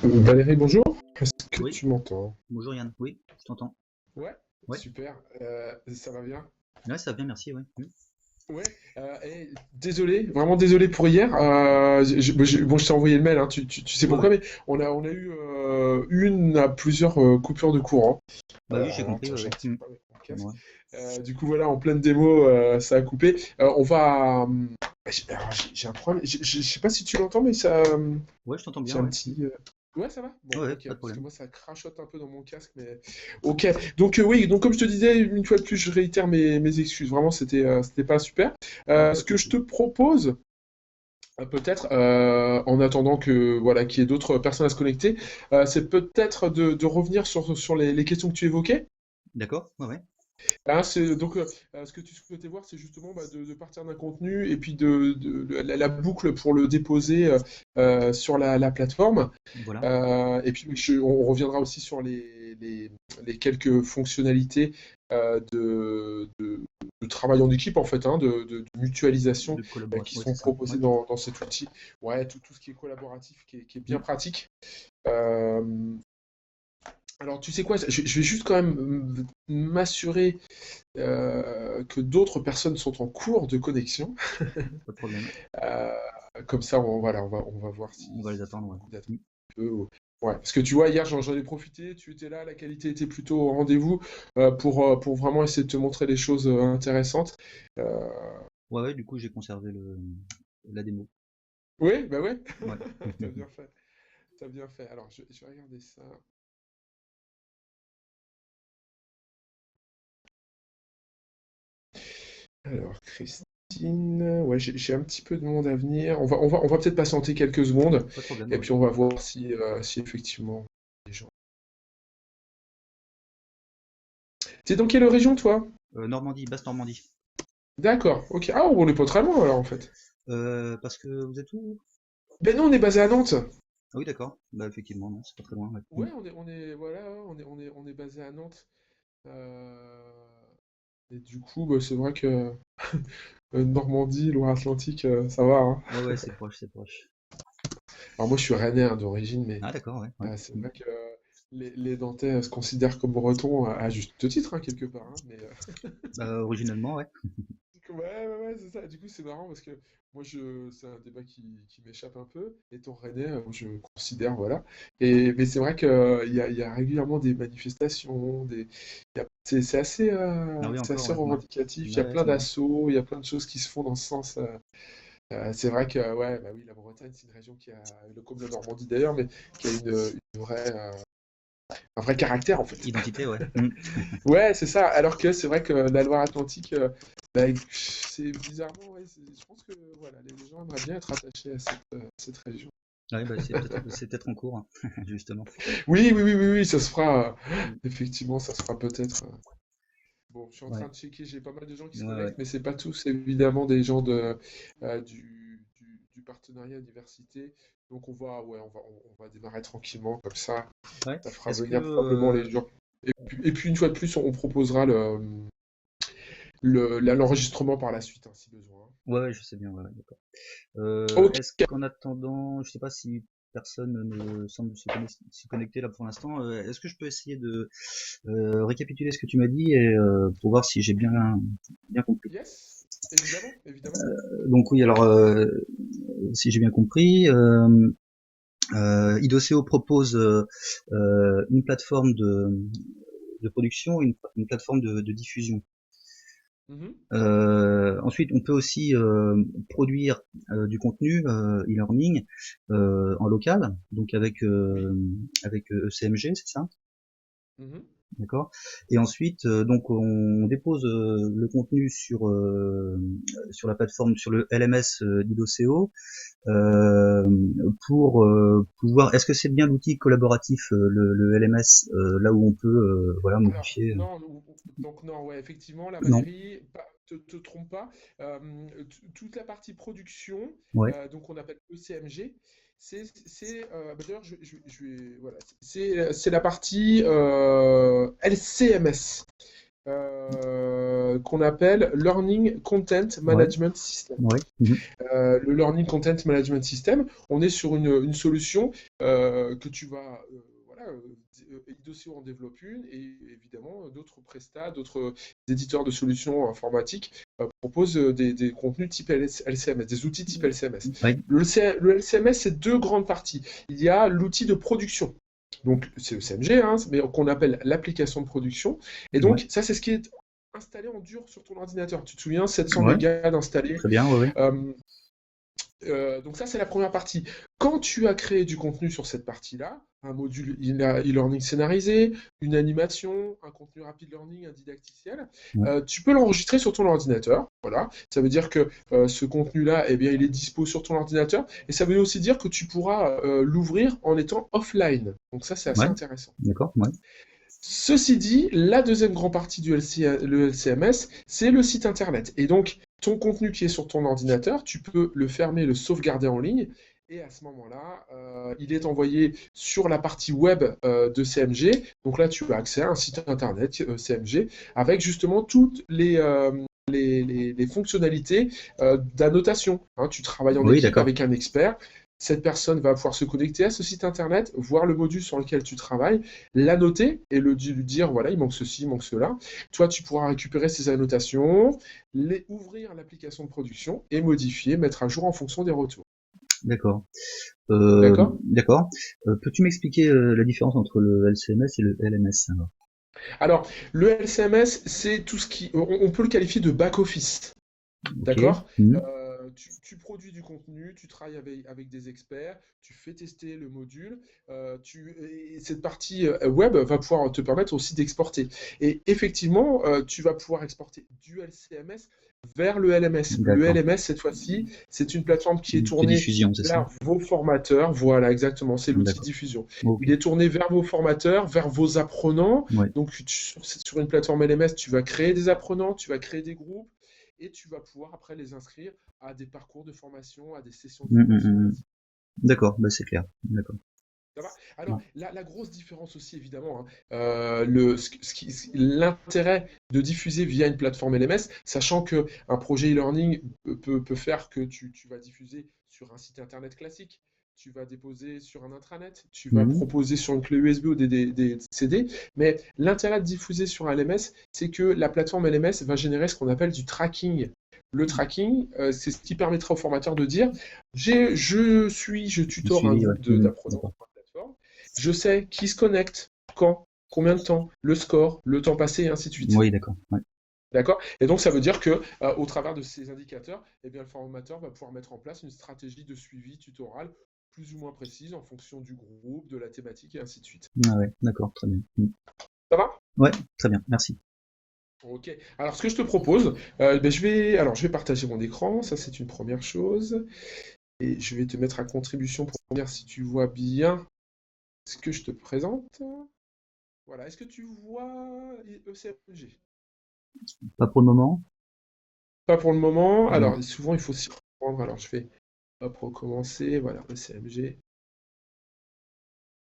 Valérie, bonjour. Est-ce que Oui, tu m'entends? bonjour Yann. Oui, je t'entends. Ouais, Ouais, super. Ça va bien? ouais, ça va bien, merci. Ouais. Ouais. Désolé, vraiment désolé pour hier. Bon, je t'ai envoyé le mail, hein, tu sais Ouais, pourquoi, ouais. mais on a eu une à plusieurs coupures de courant. Bah oui, j'ai compris. Attends, Ouais, j'ai un ouais. petit peu avec mon casque. Ouais, Du coup, voilà, en pleine démo, ça a coupé. On va. Alors, j'ai un problème. Je sais pas si tu l'entends, mais ça. ouais, je t'entends J'ai bien. un Ouais. petit. Ouais, ça va? Bon, Ouais, ouais, ok, pas de parce que problème. moi ça crachote un peu dans mon casque, mais. Ok, donc oui, donc comme je te disais, une fois de plus, je réitère mes excuses. Vraiment, c'était pas super. Ouais, pas Ce de que je souci. te propose, peut-être, en attendant que voilà, qu'il y ait d'autres personnes à se connecter, c'est peut-être de revenir sur les questions que tu évoquais. D'accord. Ouais, ouais. Donc, ce que tu souhaitais voir, c'est justement bah, de partir d'un contenu et puis la boucle pour le déposer sur la plateforme. Voilà. Et puis, on reviendra aussi sur les quelques fonctionnalités de travail en équipe, en fait, hein, de mutualisation De collaboration. qui Ouais, sont c'est ça. Ouais. proposées dans cet outil. Ouais, tout ce qui est collaboratif, qui est bien Mm. pratique. Euh, alors, tu sais quoi, je vais juste quand même m'assurer que d'autres personnes sont en cours de connexion. Pas de problème. Euh, Comme ça, voilà, on va voir On va les si attendre. le Ouais. coup d'attendre Mm. un peu. Ouais, parce que tu vois, hier, j'en ai profité, tu étais là, la qualité était plutôt au rendez-vous pour vraiment essayer de te montrer des choses intéressantes. Euh, Ouais, ouais, du coup, j'ai conservé la démo. Oui, bah ouais, Ouais. t'as bien fait, t'as bien fait. Alors, je vais regarder ça. Alors, Christine, ouais, j'ai un petit peu de monde à venir. On va peut-être patienter quelques secondes, Pas de problème. et Ouais. puis on va voir si effectivement les gens. T'es dans quelle région, toi? Normandie, Basse-Normandie. D'accord, ok. Ah, on n'est pas très loin alors en fait. Parce que vous êtes où, vous? Ben non, on est basé à Nantes. Ah oui, d'accord. Bah, effectivement, non, c'est pas très loin. Ouais. Mm. Ouais, voilà, on est basé à Nantes. Euh, Et du coup, bah, c'est vrai que Normandie, Loire-Atlantique, ça va, hein. Ouais, ouais, c'est proche, c'est proche. Alors moi, je suis rennais hein, d'origine, mais Ah, d'accord, ouais. Ouais. c'est Mm. vrai que les Nantais se considèrent comme bretons à juste titre, hein, quelque part, hein, mais Originellement, ouais. ouais, ouais, ouais, c'est ça. Du coup, c'est marrant parce que moi, c'est un débat qui m'échappe un peu. Étant rennais, je considère, voilà. Mais c'est vrai qu'il y a régulièrement des manifestations, Ah oui, c'est encore, assez ouais. Ouais, revendicatif. Il y a ouais, plein c'est marrant. d'assauts, il y a plein de choses qui se font dans ce sens. C'est vrai que, ouais, bah oui, la Bretagne, c'est une région comme la Normandie d'ailleurs, mais qui a un vrai caractère en fait. Identité, ouais. Mm. Ouais, c'est ça. Alors que c'est vrai que la Loire-Atlantique, bah, c'est bizarrement, ouais, je pense que voilà, les gens aimeraient bien être attachés à cette région. Ouais, bah, c'est peut-être en cours, hein, justement. Oui, oui, oui, oui, oui, ça se fera. Mm. Effectivement, ça se fera peut-être. Bon, je suis en train Ouais, de checker, j'ai pas mal de gens qui se ouais, ouais. connectent, mais c'est pas tous évidemment des gens du partenariat université. Donc on va démarrer tranquillement comme Ouais. ça fera Est-ce que venir probablement les gens. Et puis une fois de plus, on proposera l'enregistrement par la suite, hein, si besoin. ouais, ouais, je sais bien, ouais, ouais, d'accord. Ok. Est-ce qu'en attendant, je sais pas si personne ne semble se connecter là pour l'instant, est-ce que je peux essayer de récapituler ce que tu m'as dit et pour voir si j'ai bien compris. Yes, évidemment, évidemment. Donc oui, alors si j'ai bien compris, Idoceo propose une plateforme de production, une plateforme de diffusion. Mhm. Ensuite, on peut aussi produire du contenu e-learning en local, donc Oui. avec ECMG, c'est ça, Mhm. d'accord. Et ensuite, donc on dépose le contenu sur la plateforme, sur le LMS d'Idoceo, euh, pour pouvoir. Est-ce que c'est bien l'outil collaboratif, le LMS, là où on peut voilà Alors, modifier. non, donc non, ouais, effectivement, la Non. Valérie, te trompe pas. Toute la partie production, Ouais. donc on appelle ECMG, bah, d'ailleurs, voilà, c'est la partie LCMS. qu'on appelle Learning Content Ouais, Management System. ouais. Mhm. Le Learning Content Management System, on est sur une solution que tu vas, voilà, Idoseo en développe une, et évidemment d'autres prestats, d'autres éditeurs de solutions informatiques proposent des contenus type LCMS, des outils type LCMS. Ouais, Le LCMS, c'est deux grandes parties. Il y a l'outil de production. Donc, c'est le CMG, hein, mais qu'on appelle l'application de production. Et ouais, donc, ça, c'est ce qui est installé en dur sur ton ordinateur. Tu te souviens, 700 ouais, mégas d'installé. très bien, ouais, ouais. Donc ça, c'est la première partie. Quand tu as créé du contenu sur cette partie-là, un module e-learning scénarisé, une animation, un contenu rapid learning, un didacticiel, Ouais, tu peux l'enregistrer sur ton ordinateur. Voilà. Ça veut dire que ce contenu-là, eh bien, il est dispo sur ton ordinateur. Et ça veut aussi dire que tu pourras l'ouvrir en étant offline. Donc ça, c'est assez ouais, intéressant. d'accord, ouais, Ceci dit, la deuxième grande partie du le LCMS, c'est le site internet. Et donc, ton contenu qui est sur ton ordinateur, tu peux le fermer, le sauvegarder en ligne. Et à ce moment-là, il est envoyé sur la partie web de CMG. Donc là, tu as accès à un site internet CMG avec justement toutes les fonctionnalités d'annotation. Hein, tu travailles en oui, équipe d'accord. avec un expert. Cette personne va pouvoir se connecter à ce site internet, voir le module sur lequel tu travailles, l'annoter et lui dire voilà, il manque ceci, il manque cela. Toi, tu pourras récupérer ces annotations, ouvrir l'application de production et modifier, mettre à jour en fonction des retours. D'accord. D'accord? D'accord. Peux-tu m'expliquer la différence entre le LCMS et le LMS alors? Alors, le LCMS, c'est tout ce qui. On peut le qualifier de back-office. Ok. D'accord? Mhm. Tu produis du contenu, tu travailles avec des experts, tu fais tester le module, et cette partie web va pouvoir te permettre aussi d'exporter. Et effectivement, tu vas pouvoir exporter du LCMS vers le LMS. Le D'accord. LMS, cette fois-ci, c'est une plateforme qui est De tournée diffusion, c'est ça? vers vos formateurs. Voilà, exactement, c'est l'outil de D'accord. diffusion. Ok. Il est tourné vers vos formateurs, vers vos apprenants. Ouais. Donc, sur une plateforme LMS, tu vas créer des apprenants, tu vas créer des groupes et tu vas pouvoir après les inscrire à des parcours de formation, à des sessions de formation et Mm. ainsi. D'accord, bah c'est clair. D'accord. Ça va. Ouais. Alors, la grosse différence aussi, évidemment, hein, l'intérêt de diffuser via une plateforme LMS, sachant qu'un projet e-learning peut faire que tu vas diffuser sur un site internet classique, tu vas déposer sur un intranet, tu vas Mhm. proposer sur une clé USB ou des CD, mais l'intérêt de diffuser sur un LMS, c'est que la plateforme LMS va générer ce qu'on appelle du tracking. Le tracking, c'est ce qui permettra au formateur de dire, je Le tutore un suivi, ouais. groupe Mhm. d'apprenants D'accord. sur la plateforme. Je sais qui se connecte, quand, combien de temps, le score, le temps passé, et ainsi de suite. Oui, d'accord. Ouais. D'accord? Et donc, ça veut dire que, au travers de ces indicateurs, eh bien, le formateur va pouvoir mettre en place une stratégie de suivi tutoral plus ou moins précise en fonction du groupe, de la thématique, et ainsi de suite. Ah ouais, d'accord, très bien. Ça va? Ouais, très bien, merci. Ok. Alors, ce que je te propose, ben, je vais partager mon écran. Ça, c'est une première chose. Et je vais te mettre à contribution pour voir si tu vois bien ce que je te présente. Voilà. Est-ce que tu vois ECMG? Pas pour le moment? Pas pour le moment. Non. Alors, souvent, il faut s'y reprendre. Alors, je vais hop, recommencer. Voilà, ECMG.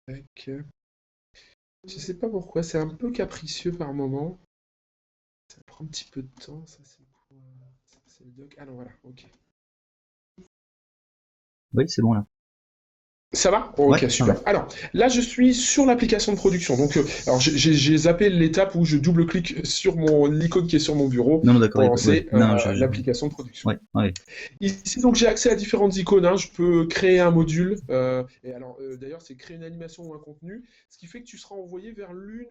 Tac. Je sais pas pourquoi, c'est un peu capricieux par moment. Ça prend un petit peu de temps. Ça, c'est quoi? Ça, c'est le doc. Ah non, voilà, ok. Oui, c'est bon là. Ça va? Ouais, Ok, ça va. super. Alors, là, je suis sur l'application de production. Donc, alors, j'ai zappé l'étape où je double-clique sur l'icône qui est sur mon bureau Non, non, d'accord, pour ouais. lancer Non, l'application de production. ouais, ouais. Ici, donc, j'ai accès à différentes icônes, hein. Je peux créer un module. Et alors, d'ailleurs, c'est créer une animation ou un contenu, ce qui fait que tu seras envoyé vers l'un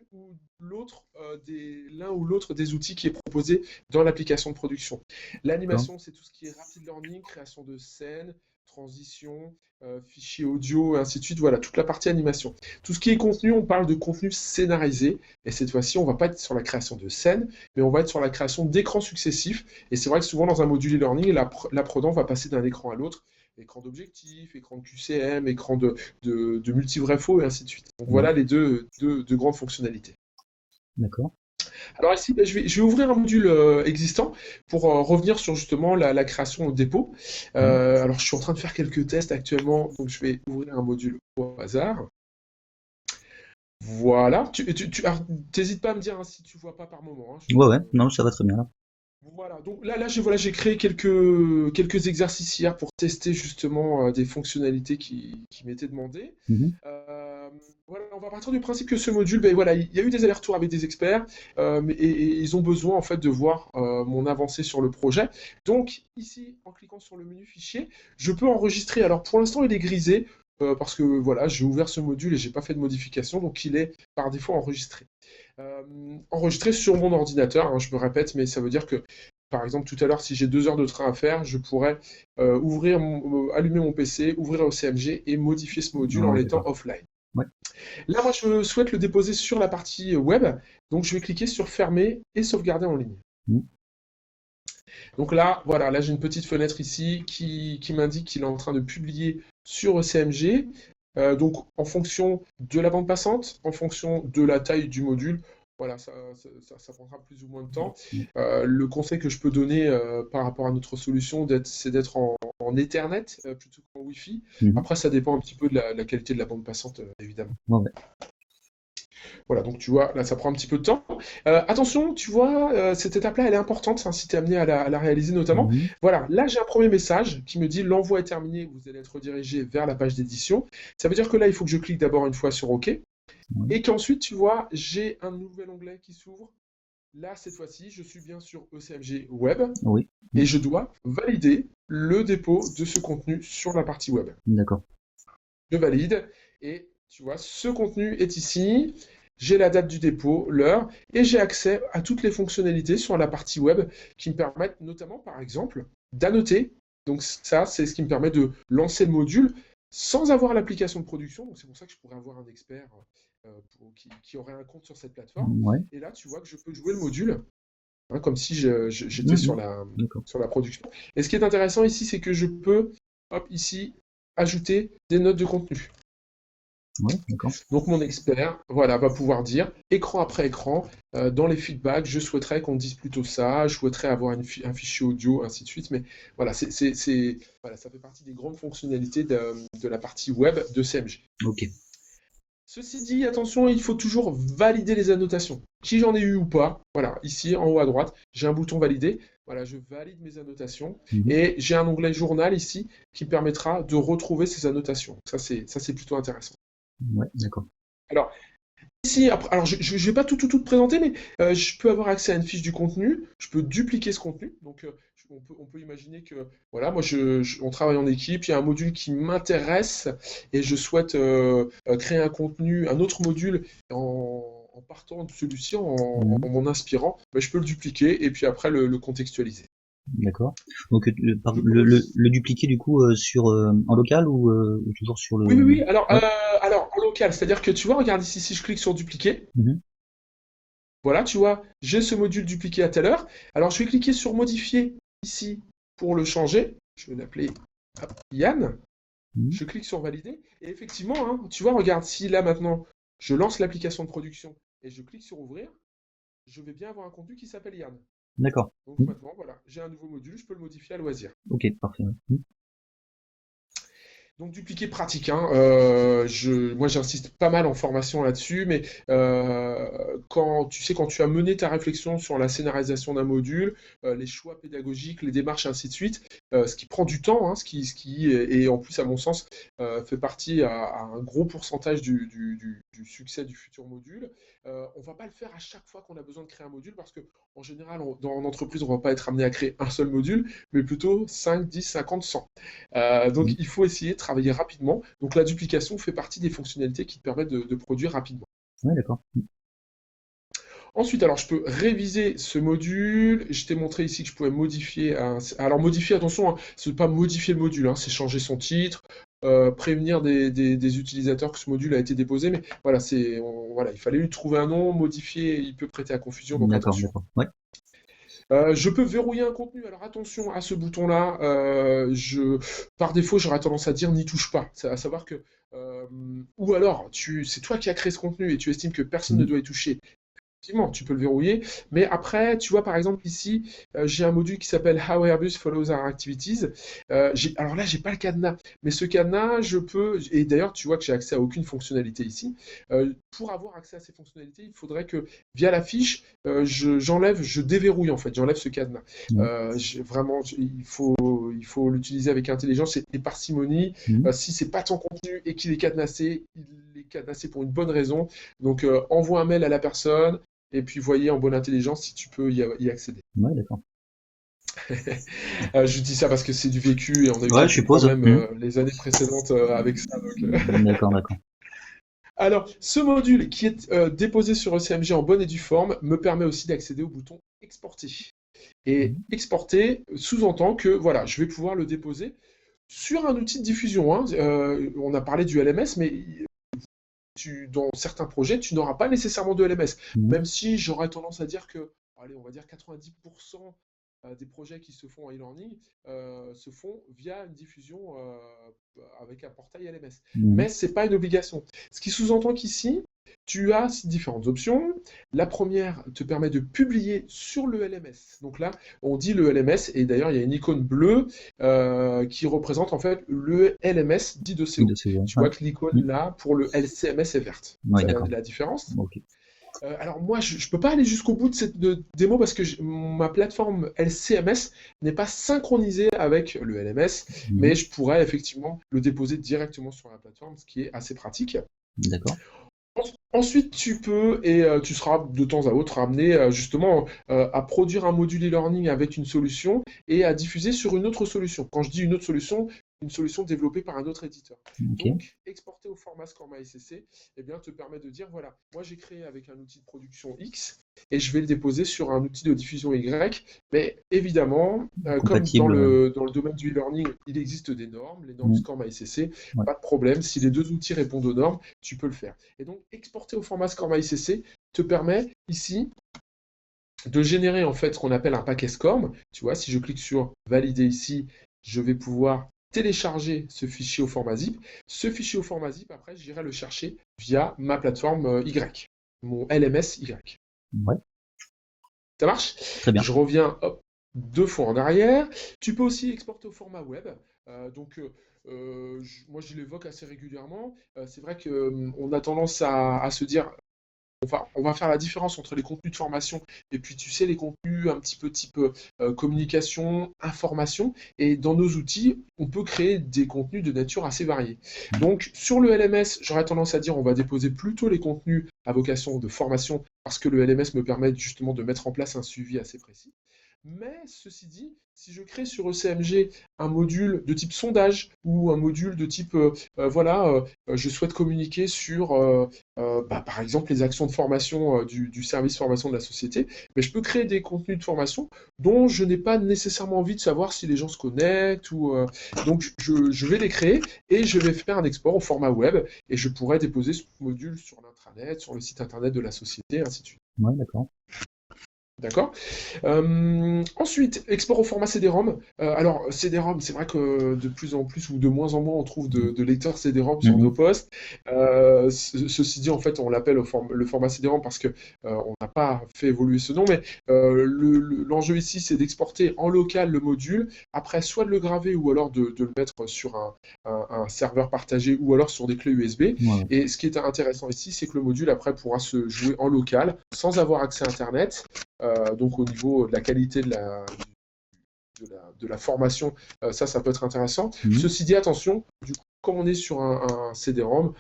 ou l'autre des outils qui est proposé dans l'application de production. D'accord. L'animation, c'est tout ce qui est rapid learning, création de scènes, transition, fichiers audio, et ainsi de suite. Voilà, toute la partie animation. Tout ce qui est contenu, on parle de contenu scénarisé. Et cette fois-ci, on ne va pas être sur la création de scènes, mais on va être sur la création d'écrans successifs. Et c'est vrai que souvent, dans un module e-learning, l'apprenant va passer d'un écran à l'autre. Écran d'objectif, écran de QCM, écran de multi-vrai-faux, et ainsi de suite. Donc Ouais, voilà les deux grandes fonctionnalités. d'accord. Alors ici, ben, je vais ouvrir un module existant pour revenir sur justement la création au dépôt. Ouais. Alors je suis en train de faire quelques tests actuellement, donc je vais ouvrir un module au hasard. Voilà. T'hésites pas à me dire hein, si tu vois pas par moment, hein, Ouais, ouais, non, ça va très bien là. Voilà, donc là j'ai créé quelques exercices hier pour tester justement des fonctionnalités qui m'étaient demandées. Mhm. Euh, voilà, on va partir du principe que ce module, ben voilà, il y a eu des allers-retours avec des experts, et ils ont besoin en fait de voir mon avancée sur le projet. Donc ici, en cliquant sur le menu fichier, je peux enregistrer. Alors pour l'instant, il est grisé parce que voilà, j'ai ouvert ce module et j'ai pas fait de modification, donc il est par défaut enregistré. Enregistré sur mon ordinateur, hein, je me répète, mais ça veut dire que, par exemple, tout à l'heure, si j'ai 2 heures de train à faire, je pourrais allumer mon PC, ouvrir OCMG et modifier ce module en Ouais, étant d'accord. offline. Ouais. Là, moi, je souhaite le déposer sur la partie web, donc je vais cliquer sur Fermer et sauvegarder en ligne. Mhm. Donc là, voilà, là j'ai une petite fenêtre ici qui m'indique qu'il est en train de publier sur ECMG. Donc en fonction de la bande passante, en fonction de la taille du module, voilà, ça prendra plus ou moins de temps. Le conseil que je peux donner par rapport à notre solution, c'est d'être en Ethernet plutôt qu'en Wi-Fi. Mhm. Après, ça dépend un petit peu de la qualité de la bande passante, évidemment. Ouais, ouais. Voilà, donc tu vois, là, ça prend un petit peu de temps. Attention, tu vois, cette étape-là, elle est importante hein, si tu es amené à la réaliser notamment. Mhm. Voilà, là, j'ai un premier message qui me dit l'envoi est terminé, vous allez être redirigé vers la page d'édition. Ça veut dire que là, il faut que je clique d'abord une fois sur OK Ouais. et qu'ensuite, tu vois, j'ai un nouvel onglet qui s'ouvre. Là, cette fois-ci, je suis bien sur ECMG Web Oui. et Mhm. je dois valider le dépôt de ce contenu sur la partie web. D'accord. Je valide et tu vois, ce contenu est ici. J'ai la date du dépôt, l'heure, et j'ai accès à toutes les fonctionnalités sur la partie web qui me permettent notamment, par exemple, d'annoter. Donc ça, c'est ce qui me permet de lancer le module sans avoir l'application de production. Donc c'est pour ça que je pourrais avoir un expert qui aurait un compte sur cette plateforme. Ouais. Et là, tu vois que je peux jouer le module hein, comme si j'étais sur Mhm. la, D'accord. sur la production. Et ce qui est intéressant ici, c'est que je peux, hop, ici, ajouter des notes de contenu. Ouais, d'accord. Donc mon expert, voilà, va pouvoir dire, écran après écran, dans les feedbacks, je souhaiterais qu'on dise plutôt ça, je souhaiterais avoir un fichier audio, ainsi de suite. Mais voilà, voilà, ça fait partie des grandes fonctionnalités de la partie web de CMG. Ok. Ceci dit, attention, il faut toujours valider les annotations. Qui j'en ai eu ou pas, voilà, ici en haut à droite, j'ai un bouton valider. Voilà, je valide mes annotations Mhm. et j'ai un onglet journal ici qui me permettra de retrouver ces annotations. Ça, c'est plutôt intéressant. Ouais, d'accord. Alors, ici, après, alors je ne vais pas tout présenter, mais je peux avoir accès à une fiche du contenu, je peux dupliquer ce contenu. Donc, on peut imaginer que, voilà, moi, on travaille en équipe, il y a un module qui m'intéresse et je souhaite créer un contenu, un autre module en partant de celui-ci, en Mhm. m'en inspirant, ben, je peux le dupliquer et puis après le contextualiser. D'accord. Donc Je peux aussi. le dupliquer du coup sur en local ou toujours sur Oui, le. oui, oui. Alors, Ouais. en local, c'est-à-dire que tu vois, regarde ici, si je clique sur dupliquer, Mhm. voilà, tu vois, j'ai ce module dupliqué à telle heure. Alors, je vais cliquer sur modifier ici pour le changer. Je vais l'appeler Yann. Mhm. Je clique sur valider. Et effectivement, hein, tu vois, regarde, si là maintenant, je lance l'application de production et je clique sur ouvrir, je vais bien avoir un contenu qui s'appelle Yann. D'accord. Donc Mhm. maintenant, voilà, j'ai un nouveau module, je peux le modifier à loisir. Ok, parfait. Ouais. Mhm. Donc dupliquer pratique, hein. Moi j'insiste pas mal en formation là-dessus, mais quand tu as mené ta réflexion sur la scénarisation d'un module, les choix pédagogiques, les démarches, ainsi de suite, ce qui prend du temps, hein, ce qui et en plus à mon sens fait partie à un gros pourcentage du succès du futur module. On va pas le faire à chaque fois qu'on a besoin de créer un module parce que en général en entreprise on va pas être amené à créer un seul module, mais plutôt 5, 10, 50, 100. Donc Mhm. il faut essayer de travailler rapidement. Donc la duplication fait partie des fonctionnalités qui te permettent de produire rapidement. Ouais, d'accord. Ensuite, alors je peux réviser ce module. Je t'ai montré ici que je pouvais modifier. Alors modifier, attention, hein, c'est pas modifier le module, hein, c'est changer son titre, prévenir des utilisateurs que ce module a été déposé. Mais voilà, voilà, il fallait lui trouver un nom, modifier, il peut prêter à confusion, donc D'accord, attention. d'accord. Ouais. Je peux verrouiller un contenu. Alors attention à ce bouton-là. Par défaut, j'aurais tendance à dire n'y touche pas. C'est à savoir que, ou alors, c'est toi qui as créé ce contenu et tu estimes que personne ne Mhm. doit y toucher. Effectivement, tu peux le verrouiller, mais après, tu vois, par exemple, ici, j'ai un module qui s'appelle How Airbus Follows Our Activities. Alors là, j'ai pas le cadenas, mais ce cadenas, je peux, et d'ailleurs, tu vois que j'ai accès à aucune fonctionnalité ici. Pour avoir accès à ces fonctionnalités, il faudrait que, via la fiche, je déverrouille en fait, j'enlève ce cadenas. Mhm. Vraiment, il faut l'utiliser avec intelligence et parcimonie. Mhm. Si c'est pas ton contenu et qu'il est cadenassé, il est cadenassé pour une bonne raison. Donc, envoie un mail à la personne et puis voyez en bonne intelligence si tu peux y accéder. Ouais, d'accord. Je dis ça parce que c'est du vécu et on a eu Ouais, je quelques suppose. problèmes Mhm. les années précédentes avec ça. D'accord, d'accord. Alors, ce module qui est déposé sur ECMG en bonne et due forme me permet aussi d'accéder au bouton exporter. Et Mhm. exporter sous-entend que voilà, je vais pouvoir le déposer sur un outil de diffusion, hein. On a parlé du LMS, mais dans certains projets, tu n'auras pas nécessairement de LMS. Mhm. Même si j'aurais tendance à dire que, allez, on va dire 90% des projets qui se font en e-learning se font via une diffusion avec un portail LMS. Mhm. Mais ce n'est pas une obligation. Ce qui sous-entend qu'ici, tu as différentes options. La première te permet de publier sur le LMS. Donc là, on dit le LMS, et d'ailleurs, il y a une icône bleue qui représente en fait le LMS dit de De CO. ces ouais. Tu vois que l'icône Mhm. là pour le LCMS est verte. Ouais, Ça d'accord. la différence. Ok. Alors moi, je ne peux pas aller jusqu'au bout de cette démo parce que ma plateforme LCMS n'est pas synchronisée avec le LMS, mais Mhm. je pourrais effectivement le déposer directement sur la plateforme, ce qui est assez pratique. D'accord. Ensuite, tu peux et tu seras de temps à autre amené justement à produire un module e-learning avec une solution et à diffuser sur une autre solution. Quand je dis une solution développée par un autre éditeur. Ok. Donc, exporter au format Scorma SCC, eh bien, te permet de dire, voilà, moi j'ai créé avec un outil de production X et je vais le déposer sur un outil de diffusion Y. Mais évidemment, comme Compatible. dans le domaine du e-learning, il existe des normes, les normes Mhm. Scorma SCC, Ouais. pas de problème. Si les deux outils répondent aux normes, tu peux le faire. Et donc, exporter au format Scorma ICC te permet ici de générer en fait ce qu'on appelle un paquet SCORM. Tu vois, si je clique sur valider ici, je vais pouvoir télécharger ce fichier au format zip. Ce fichier au format zip, après, j'irai le chercher via ma plateforme Y, mon LMS Y. Ouais. Ça marche? Très bien. Je reviens hop, 2 fois en arrière. Tu peux aussi exporter au format web. Moi, je l'évoque assez régulièrement. C'est vrai qu'on a tendance à se dire on va faire la différence entre les contenus de formation et puis, tu sais, les contenus un petit peu type communication, information. Et dans nos outils, on peut créer des contenus de nature assez variée. Donc, sur le LMS, j'aurais tendance à dire on va déposer plutôt les contenus à vocation de formation parce que le LMS me permet justement de mettre en place un suivi assez précis. Mais ceci dit, si je crée sur ECMG un module de type sondage ou un module de type, je souhaite communiquer sur, par exemple, les actions de formation du service formation de la société, mais je peux créer des contenus de formation dont je n'ai pas nécessairement envie de savoir si les gens se connectent. Donc, je vais les créer et je vais faire un export au format web et je pourrais déposer ce module sur l'intranet, sur le site internet de la société, ainsi de suite. Ouais, d'accord. D'accord. Ensuite, export au format CD-ROM. Alors, CD-ROM, c'est vrai que de plus en plus ou de moins en moins, on trouve de lecteurs CD-ROM sur nos Mhm. postes. Ceci dit, en fait, on l'appelle le format CD-ROM parce que on n'a pas fait évoluer ce nom, mais l'enjeu ici, c'est d'exporter en local le module, après soit de le graver ou alors de le mettre sur un serveur partagé ou alors sur des clés USB. Ouais, ouais. Et ce qui est intéressant ici, c'est que le module, après, pourra se jouer en local sans avoir accès à Internet. Donc au niveau de la qualité de la formation, ça peut être intéressant. Mhm. Ceci dit, attention, du coup, comme on est sur un CD-ROM,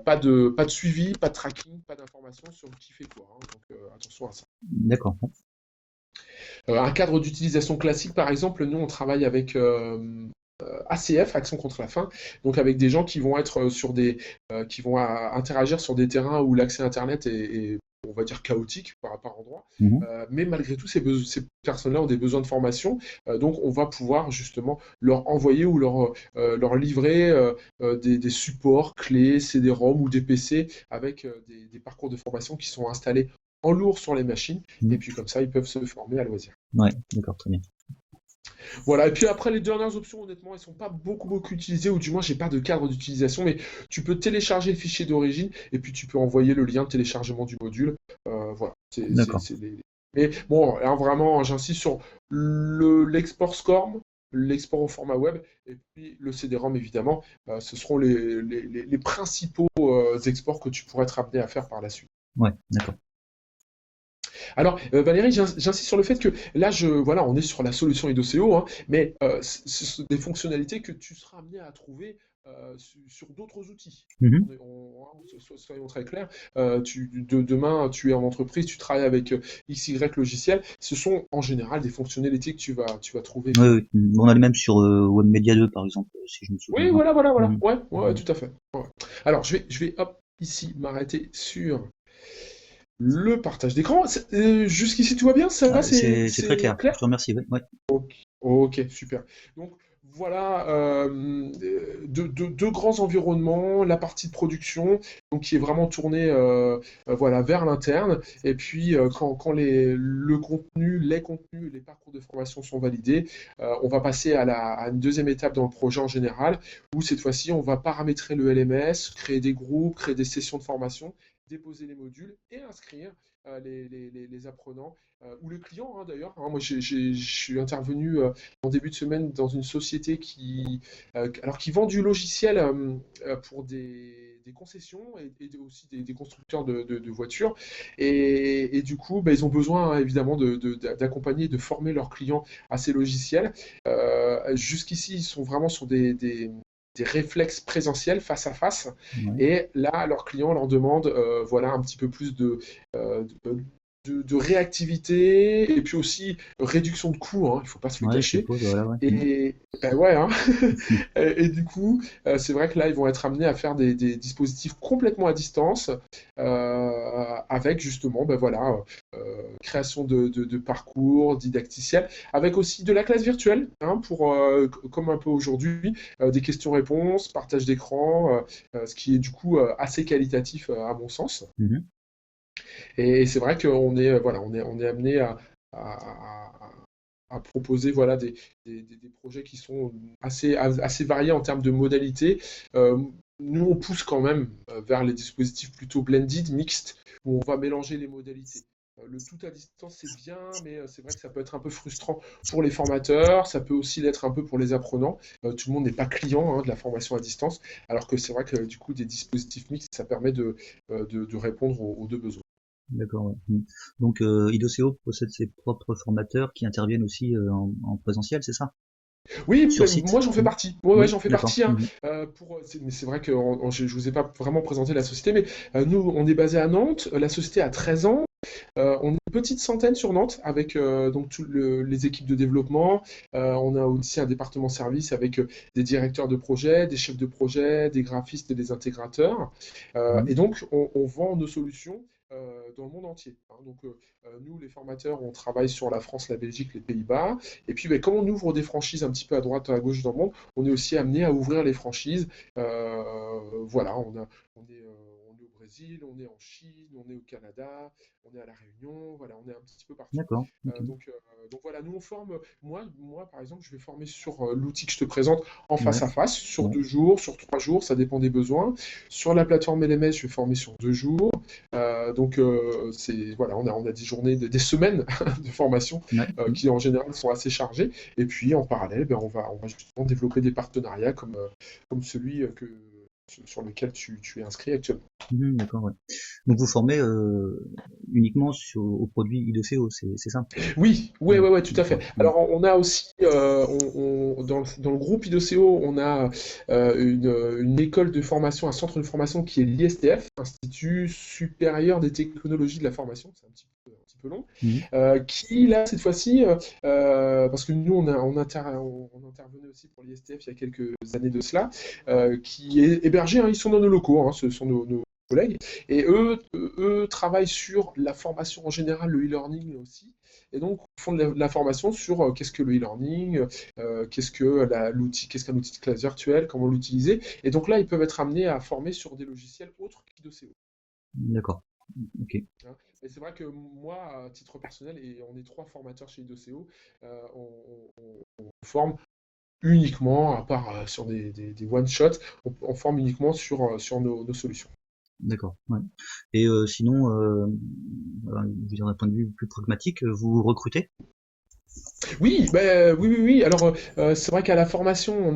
pas de suivi, pas de tracking, pas d'information sur qui fait quoi, hein. Donc attention à ça. D'accord. Un cadre d'utilisation classique, par exemple, nous on travaille avec ACF, Action contre la faim, donc avec des gens qui vont être qui vont interagir sur des terrains où l'accès Internet est, on va dire, chaotique par endroit. Mhm. Mais malgré tout, ces personnes-là ont des besoins de formation, donc on va pouvoir justement leur envoyer ou leur livrer des supports clés, CD-ROM ou des PC avec des parcours de formation qui sont installés en lourd sur les machines, et Mhm. puis comme ça, ils peuvent se former à loisir. Ouais, d'accord, très bien. Voilà, et puis après, les dernières options, honnêtement, elles sont pas beaucoup utilisées, ou du moins, j'ai pas de cadre d'utilisation, mais tu peux télécharger le fichier d'origine, et puis tu peux envoyer le lien de téléchargement du module. Voilà, D'accord. Mais bon, alors vraiment, j'insiste sur l'export SCORM, l'export au format web, et puis le CD-ROM, évidemment. Ce seront les principaux exports que tu pourrais être amené à faire par la suite. Ouais, d'accord. Alors, Valérie, j'insiste sur le fait que là, voilà, on est sur la solution IDOCO, hein, mais ce sont des fonctionnalités que tu seras amené à trouver sur d'autres outils. Mhm. Soyons très clairs. Demain, tu es en entreprise, tu travailles avec XY logiciel. Ce sont en général des fonctionnalités que tu vas trouver Ouais, chez nous. ouais. On a le même sur WebMedia 2, par exemple, si je me souviens Oui, bien. voilà. Mhm. Ouais, tout à fait. Ouais. Alors, je vais hop, ici, m'arrêter sur le partage d'écran. Jusqu'ici, tout va bien? Ça va? C'est très C'est clair. Je clair? te remercie. Ouais, ouais. Ok, super. Donc voilà, deux grands environnements, la partie de production, donc qui est vraiment tournée voilà, vers l'interne, et puis quand le contenu, les contenus, les parcours de formation sont validés, on va passer à une deuxième étape dans le projet en général, où cette fois-ci, on va paramétrer le LMS, créer des groupes, créer des sessions de formation, déposer les modules et inscrire les apprenants ou les clients hein, d'ailleurs. Hein. Moi, je suis intervenu en début de semaine dans une société qui vend du logiciel pour des concessions et aussi des constructeurs de voitures. Et du coup, bah, ils ont besoin hein, évidemment d'accompagner, de former leurs clients à ces logiciels. Jusqu'ici, ils sont vraiment sur des réflexes présentiels face à face. Ouais, Et là, leurs clients leur demandent voilà, un petit peu plus de réactivité et puis aussi réduction de coûts, hein, il ne faut pas se le ouais, je cacher. suppose, voilà, ouais. Et ben ouais, hein. Et du coup, c'est vrai que là, ils vont être amenés à faire des dispositifs complètement à distance, avec justement, ben voilà, création de parcours didacticiels, avec aussi de la classe virtuelle, hein, pour, comme un peu aujourd'hui, des questions-réponses, partage d'écran, ce qui est du coup assez qualitatif à mon sens. Mhm. Et c'est vrai qu'on est, voilà, on est amené à- à proposer voilà, des projets qui sont assez variés en termes de modalités. Euh, Nous, on pousse quand même vers les dispositifs plutôt blended, mixtes, où on va mélanger les modalités. Le tout à distance, c'est bien, mais c'est vrai que ça peut être un peu frustrant pour les formateurs, ça peut aussi l'être un peu pour les apprenants. Tout le monde n'est pas client hein, de la formation à distance, alors que c'est vrai que du coup, des dispositifs mixtes, ça permet de répondre aux deux besoins. D'accord, ouais. Mhm. Donc, IDOCO possède ses propres formateurs qui interviennent aussi en présentiel, c'est ça? Oui, Sur ben, site? moi j'en fais Mhm. partie. Ouais, Oui, j'en fais d'accord. partie. Hein. Mhm. Mais c'est vrai que je vous ai pas vraiment présenté la société, mais nous, on est basé à Nantes. La société a 13 ans. On est une petite centaine sur Nantes avec donc les équipes de développement. On a aussi un département service avec des directeurs de projet, des chefs de projet, des graphistes et des intégrateurs. Mhm. Et donc, on vend nos solutions dans le monde entier. Hein. Donc, nous, les formateurs, on travaille sur la France, la Belgique, les Pays-Bas. Et puis, ben, comme on ouvre des franchises un petit peu à droite, à gauche dans le monde, on est aussi amené à ouvrir les franchises. Voilà, on est au Brésil, on est en Chine, on est au Canada, on est à La Réunion, voilà, on est un petit peu partout. D'accord. Ok. Donc voilà, nous on forme, moi par exemple, je vais former sur l'outil que je te présente en Ouais, face à face, sur ouais. 2 jours, sur 3 jours, ça dépend des besoins. Sur la plateforme LMS, je vais former sur 2 jours. Voilà, on a des journées, des semaines de formation Ouais. Mhm. qui en général sont assez chargées. Et puis en parallèle, ben, on va justement développer des partenariats comme celui sur lequel tu es inscrit actuellement. Mhm, d'accord, ouais. Donc vous formez uniquement aux produits IDOCO, c'est ça? Oui, ouais, Ouais, ouais, ouais, tout à fait. d'accord. Mhm. Alors, on a aussi, dans le groupe IDOCO, on a une école de formation, un centre de formation qui est l'ISTF, Institut supérieur des technologies de la formation, c'est un petit peu long, Mhm. qui, là, cette fois-ci, parce que nous, on intervenait aussi pour l'ISTF il y a quelques années de cela, qui est hébergé, hein, ils sont dans nos locaux, hein, ce sont nos collègues, et eux travaillent sur la formation en général, le e-learning aussi, et donc, ils font de la formation sur qu'est-ce que le e-learning, qu'est-ce qu'un outil de classe virtuelle, comment l'utiliser. Et donc là, ils peuvent être amenés à former sur des logiciels autres qu'IDOCO. D'accord. Ok, Hein. Et c'est vrai que moi, à titre personnel, et on est 3 formateurs chez Idoceo, on forme uniquement, à part sur des one-shots, on forme uniquement sur nos solutions. d'accord. Ouais. Et sinon, je veux dire d'un point de vue plus pragmatique, vous recrutez? Oui, oui, oui, oui. Alors, c'est vrai qu'à la formation, on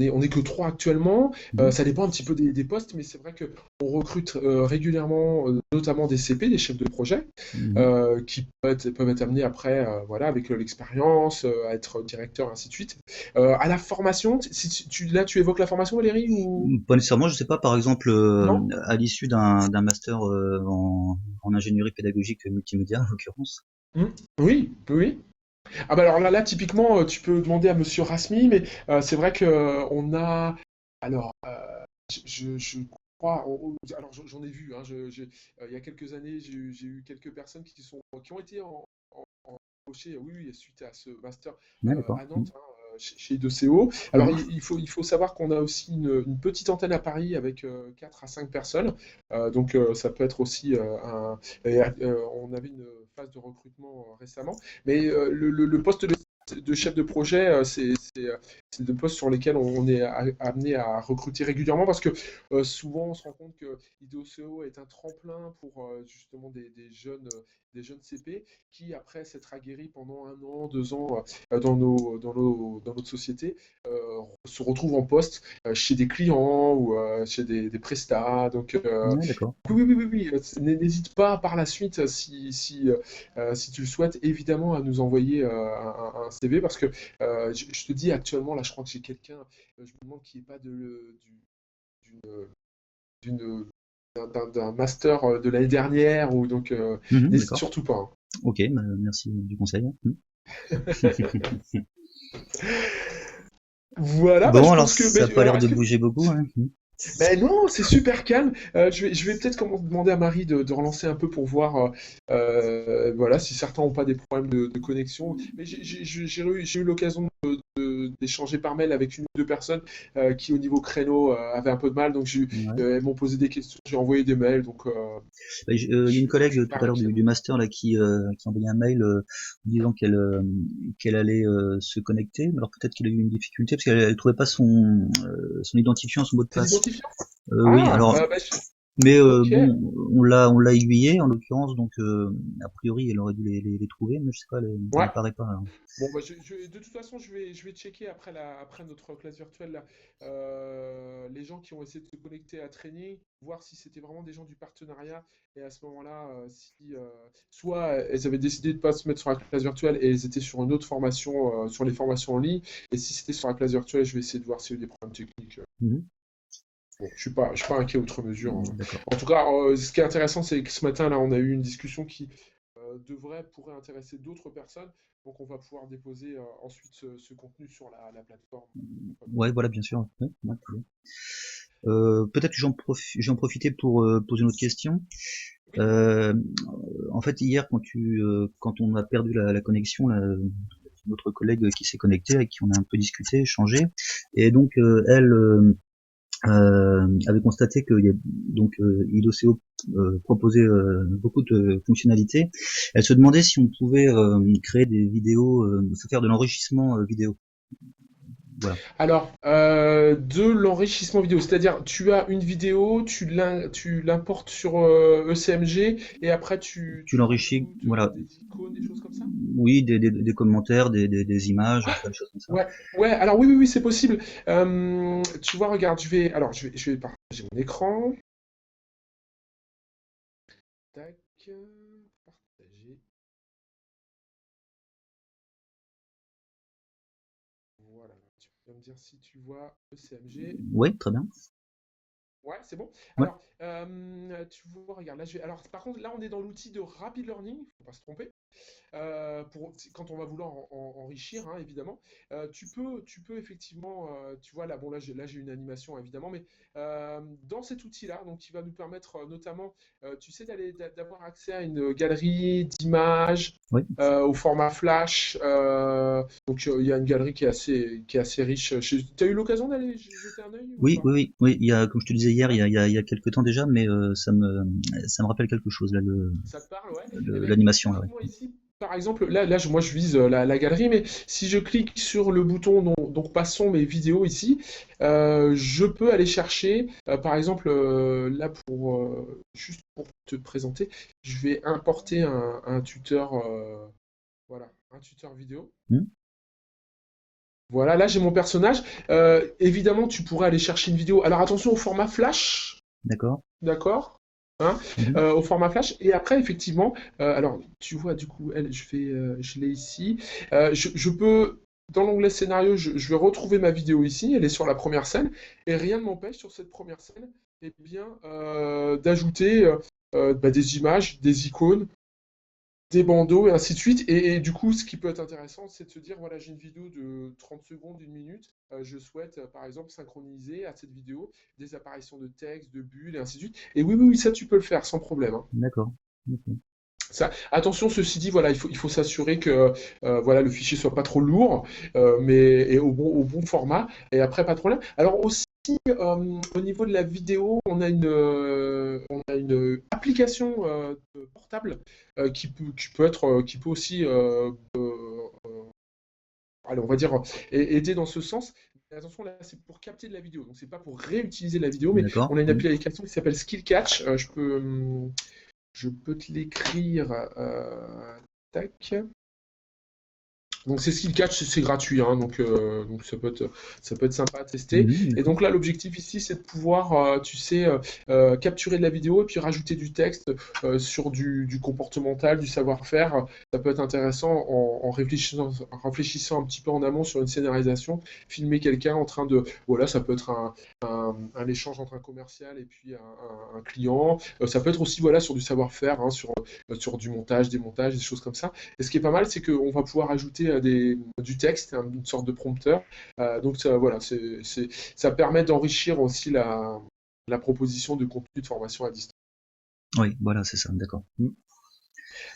est que 3 actuellement. Mhm. Ça dépend un petit peu des postes, mais c'est vrai que on recrute régulièrement, notamment des CP, des chefs de projet, Mhm. qui peuvent être amenés après, voilà, avec l'expérience, à être directeur, ainsi de suite. À la formation, si là, tu évoques la formation, Valérie, ou Pas nécessairement, je sais pas, par exemple, non? à l'issue d'un master en ingénierie pédagogique multimédia, en l'occurrence. Hmm. Oui, oui. Ah bah alors là, typiquement, tu peux demander à Monsieur Rasmi, mais c'est vrai que on a, alors, je crois, alors j'en ai vu, hein, il y a quelques années, j'ai eu quelques personnes qui ont été embauchées, oui, oui, suite à ce master Ouais, d'accord. à Mhm. Nantes, hein, chez IDECO. Alors Mhm. il faut savoir qu'on a aussi une petite antenne à Paris avec 4 à 5 personnes, donc ça peut être aussi on avait une phase de recrutement récemment, mais le poste de chef de projet, c'est des postes sur lesquels on est amené à recruter régulièrement parce que souvent on se rend compte que IDECO est un tremplin pour justement des jeunes CP qui, après s'être aguerris pendant 1 an, 2 ans dans notre société, se retrouvent en poste chez des clients ou chez des prestats. Donc, Ouais, d'accord. oui, oui, oui, oui, oui. N'hésite pas par la suite, si tu le souhaites, évidemment, à nous envoyer un CV parce que je te dis actuellement, là, je crois que j'ai quelqu'un, je me demande qui n'est pas d'une, d'une- d'un master de l'année dernière, ou donc Mhm, n'hésite d'accord. surtout pas. Ok, bah, merci du conseil. Mhm. Hein. Voilà, bah, Bon, je alors pense que. ça a pas Alors, l'air de est-ce que bouger beaucoup, hein. Mhm. Ben non, c'est super calme. Je vais peut-être demander à Marie de relancer un peu pour voir voilà, si certains n'ont pas des problèmes de connexion. Mais j'ai eu l'occasion d'échanger par mail avec une ou deux personnes qui, au niveau créneau, avaient un peu de mal. Donc, Ouais. elles m'ont posé des questions, j'ai envoyé des mails. Donc, Bah, il y a une je collègue suis tout pas à l'heure inquiet. du master là qui a envoyé un mail disant qu'elle allait se connecter. Alors peut-être qu'elle a eu une difficulté parce qu'elle trouvait pas son identifiant, son mot de C'est passe. l'identifiant? Oui, Ah, alors bah, mais ok. bon, on l'a aiguillé en l'occurrence, donc a priori elle aurait dû les trouver, mais je sais pas, elle Ouais. apparaît pas. Alors. Bon, bah, de toute façon, je vais checker après, après notre classe virtuelle là, les gens qui ont essayé de se connecter à Training, voir si c'était vraiment des gens du partenariat. Et à ce moment-là, si soit elles avaient décidé de pas se mettre sur la classe virtuelle et elles étaient sur une autre formation, sur les formations en ligne. Et si c'était sur la classe virtuelle, je vais essayer de voir s'il y a eu des problèmes techniques. Mhm. Bon, je suis pas inquiet outre mesure, hein. D'accord. En tout cas, ce qui est intéressant, c'est que ce matin, là, on a eu une discussion qui pourrait intéresser d'autres personnes. Donc, on va pouvoir déposer ensuite ce contenu sur la plateforme. Ouais, voilà, bien sûr. Ouais, ouais, très bien. Peut-être que je vais en profiter pour poser une autre question. Oui, Euh, En fait, hier, quand on a perdu la connexion, notre collègue qui s'est connecté, avec qui on a un peu discuté, échangé, et donc elle avait constaté que donc IDOCO proposait beaucoup de fonctionnalités. Elle se demandait si on pouvait créer des vidéos, faire de l'enrichissement vidéo. Voilà. alors, de l'enrichissement vidéo, c'est-à-dire tu as une vidéo, tu l'importes sur ECMG et après Tu tu l'enrichis, rajoutes voilà. des icônes, des choses comme ça? Oui, des commentaires, des images, enfin, des choses comme ça. Ouais, ouais, alors oui, oui, oui, c'est possible. Tu vois, regarde, je vais partager mon écran. Tac, partager. Voilà, tu vas me dire si tu vois ECMG. Oui, très bien. Ouais, c'est bon. Ouais. Alors, tu vois, regarde, là, alors, par contre, là, on est dans l'outil de Rapid Learning, faut pas se tromper. quand on va vouloir enrichir, hein, évidemment. Tu peux effectivement, tu vois, là, bon, là, j'ai une animation, évidemment, mais dans cet outil-là, donc qui va nous permettre notamment, tu sais, d'avoir accès à une galerie d'images Oui, au format flash. Donc, il y a une galerie qui est assez riche. Tu as eu l'occasion d'aller jeter un œil ou oui, pas? oui, oui, oui. Il y a, comme je te disais hier, Ouais, il y a quelques temps déjà, mais ça me rappelle quelque chose là, ça te parle, ouais. Eh ben, écoute, l'animation là. Ouais. moi ici, par exemple, là, moi je vise la galerie, mais si je clique sur le bouton, donc passons mes vidéos ici, je peux aller chercher, par exemple, là juste pour te présenter, je vais importer un tuteur, voilà, un tuteur vidéo. Hmm, Voilà, là j'ai mon personnage. Évidemment, tu pourrais aller chercher une vidéo. Alors attention au format flash. d'accord. D'accord? Hein, Mhm. au format flash. Et après, effectivement, alors, tu vois, du coup, je l'ai ici. Je peux, dans l'onglet scénario, je vais retrouver ma vidéo ici. Elle est sur la première scène. Et rien ne m'empêche, sur cette première scène, eh bien, d'ajouter bah, des images, des icônes, des bandeaux et ainsi de suite. Et du coup, ce qui peut être intéressant, c'est de se dire, voilà, j'ai une vidéo de 30 secondes, une minute. Je souhaite, par exemple, synchroniser à cette vidéo des apparitions de texte, de bulles et ainsi de suite. Et oui, oui, oui, ça, tu peux le faire sans problème, hein. D'accord. Ok. Ça, attention, ceci dit, voilà, il faut s'assurer que voilà, le fichier soit pas trop lourd, mais et au bon format. Et après, pas de problème. Alors aussi, au niveau de la vidéo, on a une application portable qui peut aussi, allez, on va dire, aider dans ce sens. Mais attention, là, c'est pour capter de la vidéo, donc c'est pas pour réutiliser la vidéo, mais D'accord. on a une Hmm. application qui s'appelle Skill Catch. Je peux te l'écrire. Tac. Donc c'est Skill Catch, c'est gratuit, hein, donc ça peut être sympa à tester. Mhm, Et d'accord. donc là, l'objectif ici, c'est de pouvoir, tu sais, capturer de la vidéo et puis rajouter du texte sur du comportemental, du savoir-faire. Ça peut être intéressant en réfléchissant un petit peu en amont sur une scénarisation, filmer quelqu'un en train de, voilà, ça peut être un échange entre un commercial et puis un client. Ça peut être aussi, voilà, sur du savoir-faire, hein, sur du montage, des montages, des choses comme ça. Et ce qui est pas mal, c'est qu'on va pouvoir ajouter du texte, hein, une sorte de prompteur. Donc ça, voilà, ça permet d'enrichir aussi la proposition de contenu de formation à distance. Oui, voilà, c'est ça. D'accord. Hmm.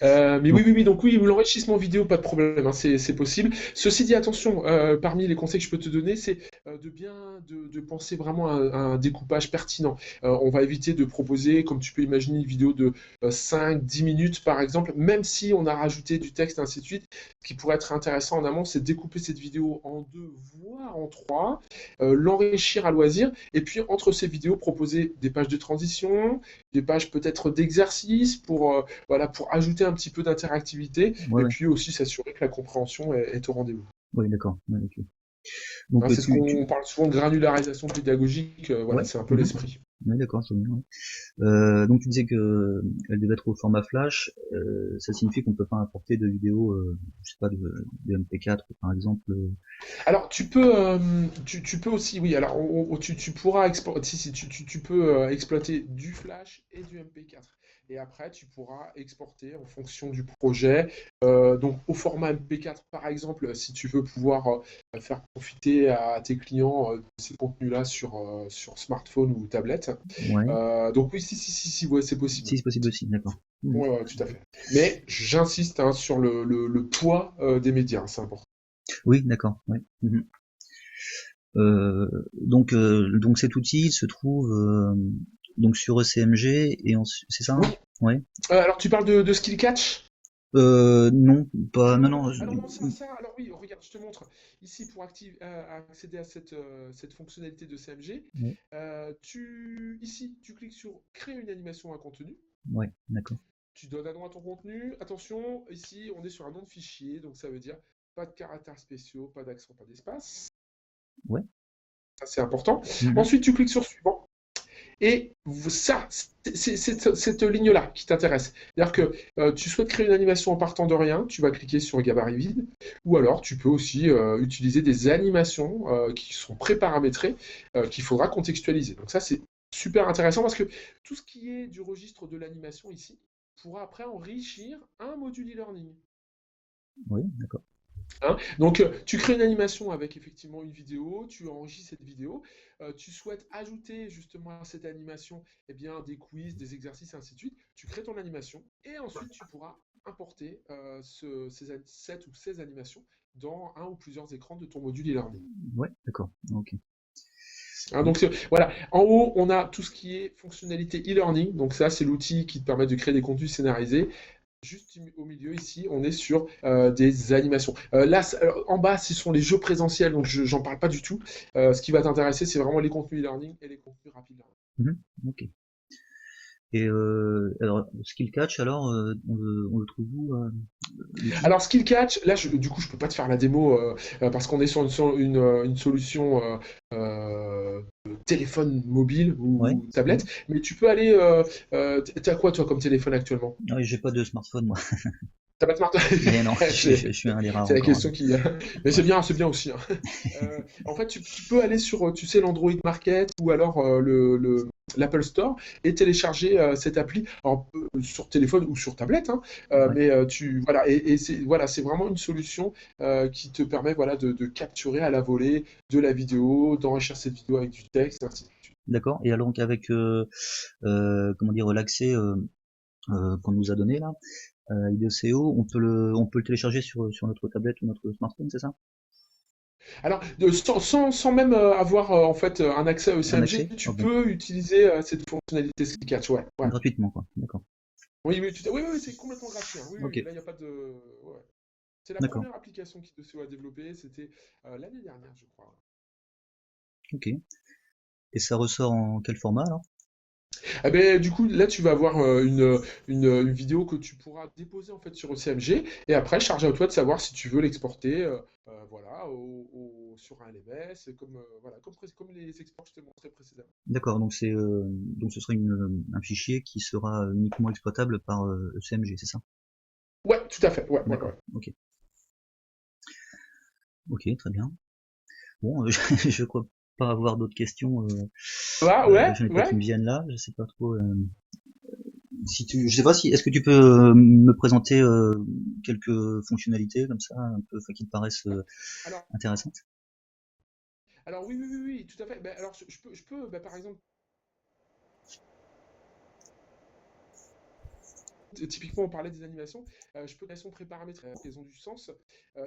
Mais oui, Donc, oui, oui, donc oui, l'enrichissement vidéo, pas de problème, hein, c'est possible. Ceci dit, attention, parmi les conseils que je peux te donner, c'est de bien de penser vraiment à un découpage pertinent. On va éviter de proposer, comme tu peux imaginer, une vidéo de 5-10 minutes, par exemple, même si on a rajouté du texte, ainsi de suite. Ce qui pourrait être intéressant en amont, c'est de découper cette vidéo en deux, voire en trois, l'enrichir à loisir, et puis entre ces vidéos, proposer des pages de transition, des pages peut-être d'exercice voilà, pour ajouter un petit peu d'interactivité ouais, et ouais. puis aussi s'assurer que la compréhension est au rendez-vous. Oui, d'accord. Ouais, ok. Donc, Hein, c'est ce qu'on parle souvent de granularisation pédagogique, voilà, ouais. c'est un peu Mhm. l'esprit. Ouais, d'accord, je vois bien, ouais. Donc tu disais que elle devait être au format flash. Ça signifie qu'on peut pas importer de vidéos, je sais pas, de MP4 par exemple. Alors, tu peux aussi, oui, alors tu pourras exporter, si, tu peux exploiter du Flash et du MP4. Et après, tu pourras exporter en fonction du projet. Donc, au format MP4, par exemple, si tu veux pouvoir faire profiter à tes clients de ces contenus-là sur smartphone ou tablette. Ouais, Donc, oui, si, si, si, si, ouais, c'est possible. si c'est possible aussi, d'accord. Mhm. Ouais, ouais, tout à fait. Mais j'insiste, hein, sur le poids des médias, hein, c'est important. Oui, d'accord. Ouais. Mhm. Donc cet outil il se trouve donc sur ECMG et c'est ça? Oui, Ouais. alors tu parles de Skill Catch? Non, pas, non, non. Alors non, alors oui, regarde, je te montre. Ici, pour accéder à cette fonctionnalité de CMG, Ouais, ici, tu cliques sur Créer une animation à contenu. ouais, d'accord. Tu donnes un nom à ton contenu. Attention, ici, on est sur un nom de fichier, donc ça veut dire pas de caractères spéciaux, pas d'accent, pas d'espace. Ouais. Ça, c'est important. Mhm. Ensuite, tu cliques sur Suivant. Et ça, c'est cette ligne-là qui t'intéresse. C'est-à-dire que tu souhaites créer une animation en partant de rien, tu vas cliquer sur gabarit vide, ou alors tu peux aussi utiliser des animations qui sont pré-paramétrées, qu'il faudra contextualiser. Donc ça, c'est super intéressant parce que tout ce qui est du registre de l'animation ici pourra après enrichir un module e-learning. Oui, d'accord. Hein. Donc, tu crées une animation avec effectivement une vidéo, tu enregistres cette vidéo, tu souhaites ajouter justement à cette animation eh bien, des quiz, des exercices, et ainsi de suite. Tu crées ton animation et ensuite tu pourras importer cette ou ces animations dans un ou plusieurs écrans de ton module e-learning. Ouais, d'accord. Ok. Hein, donc voilà, en haut, on a tout ce qui est fonctionnalité e-learning. Donc ça, c'est l'outil qui te permet de créer des contenus scénarisés. Juste au milieu, ici, on est sur des animations. Là, en bas, ce sont les jeux présentiels, donc j'en parle pas du tout. Ce qui va t'intéresser, c'est vraiment les contenus e-learning et les contenus rapid learning. Mhm, ok. Et alors, Skill Catch, alors, on le trouve où, l'outil? Alors, Skill Catch, là, du coup, je peux pas te faire la démo parce qu'on est sur une solution téléphone mobile Ouais. ou tablette, mais tu peux aller. T'as quoi, toi, comme téléphone actuellement? Ah oui, j'ai pas de smartphone, moi. T'as pas de smartphone? Mais non, je C'est suis un des rares c'est la encore. question qui. Mais Ouais. c'est bien aussi, hein. En fait, tu peux aller sur, tu sais, l'Android Market ou alors l'Apple Store et télécharger cette appli alors, sur téléphone ou sur tablette, hein. Ouais. Mais voilà, et c'est vraiment une solution qui te permet voilà, de capturer à la volée de la vidéo, d'enrichir cette vidéo avec du texte, ainsi de suite. D'accord. Et alors, donc, avec, comment dire, l'accès qu'on nous a donné là, IDEO, on peut le télécharger sur notre tablette ou notre smartphone, c'est ça? Alors, sans même avoir en fait un accès à Un ECMG, accès? tu Ok. peux utiliser cette fonctionnalité Skill Catch, ouais, ouais. Gratuitement, quoi. D'accord. Oui, oui, oui, oui, c'est complètement gratuit, hein. Oui, Ok. oui, là, il n'y a pas de. Ouais. C'est la D'accord. première application qu'IDEO a développée, c'était l'année dernière, je crois. Ok. Et ça ressort en quel format alors? Ah ben, du coup, là, tu vas avoir une vidéo que tu pourras déposer en fait sur OCMG et après, charger à toi de savoir si tu veux l'exporter voilà, sur un LMS, comme, voilà, comme les exports que je t'ai montré précédemment. D'accord, donc ce sera un fichier qui sera uniquement exploitable par ECMG, c'est ça? Ouais, tout à fait, ouais, ouais, D'accord. ouais. Ok. Ok, très bien. Bon, je crois pas avoir d'autres questions. Ah, ouais, J'en ai pas qui ouais. me viennent là. Je sais pas trop. Je sais pas si, est-ce que tu peux me présenter quelques fonctionnalités comme ça, un peu, enfin, qui te paraissent Alors, intéressantes? oui, oui, oui, oui, tout à fait. Ben, alors, je peux ben, par exemple, typiquement, on parlait des animations. Je peux animations préparamétrées, elles ont du sens.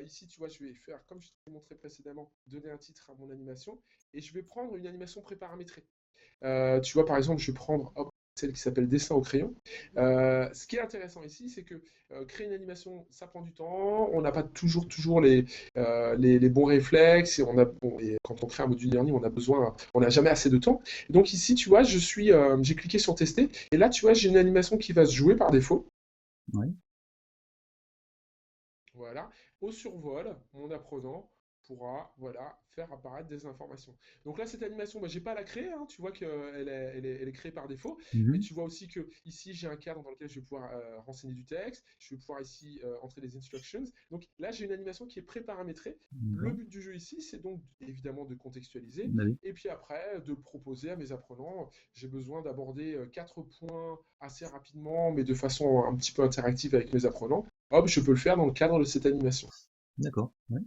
Ici, tu vois, je vais faire, comme je t'ai montré précédemment, donner un titre à mon animation et je vais prendre une animation préparamétrée. Tu vois, par exemple, je vais prendre hop, celle qui s'appelle Dessin au crayon. Ce qui est intéressant ici, c'est que créer une animation, ça prend du temps. On n'a pas toujours les bons réflexes. Et quand on crée un module learning, on n'a jamais assez de temps. Et donc ici, tu vois, j'ai cliqué sur tester. Et là, tu vois, j'ai une animation qui va se jouer par défaut. Ouais. Voilà, au survol, mon apprenant pourra voilà, faire apparaître des informations. Donc là, cette animation, bah, j'ai pas à la créer, hein, tu vois qu'elle est créée par défaut, mais Mhm. tu vois aussi que ici, j'ai un cadre dans lequel je vais pouvoir renseigner du texte, je vais pouvoir ici entrer des instructions. Donc là, j'ai une animation qui est pré-paramétrée. Le D'accord. but du jeu ici, c'est donc évidemment de contextualiser, Bah oui. et puis après, de proposer à mes apprenants, j'ai besoin d'aborder 4 points assez rapidement, mais de façon un petit peu interactive avec mes apprenants. Hop, je peux le faire dans le cadre de cette animation. D'accord. Ouais.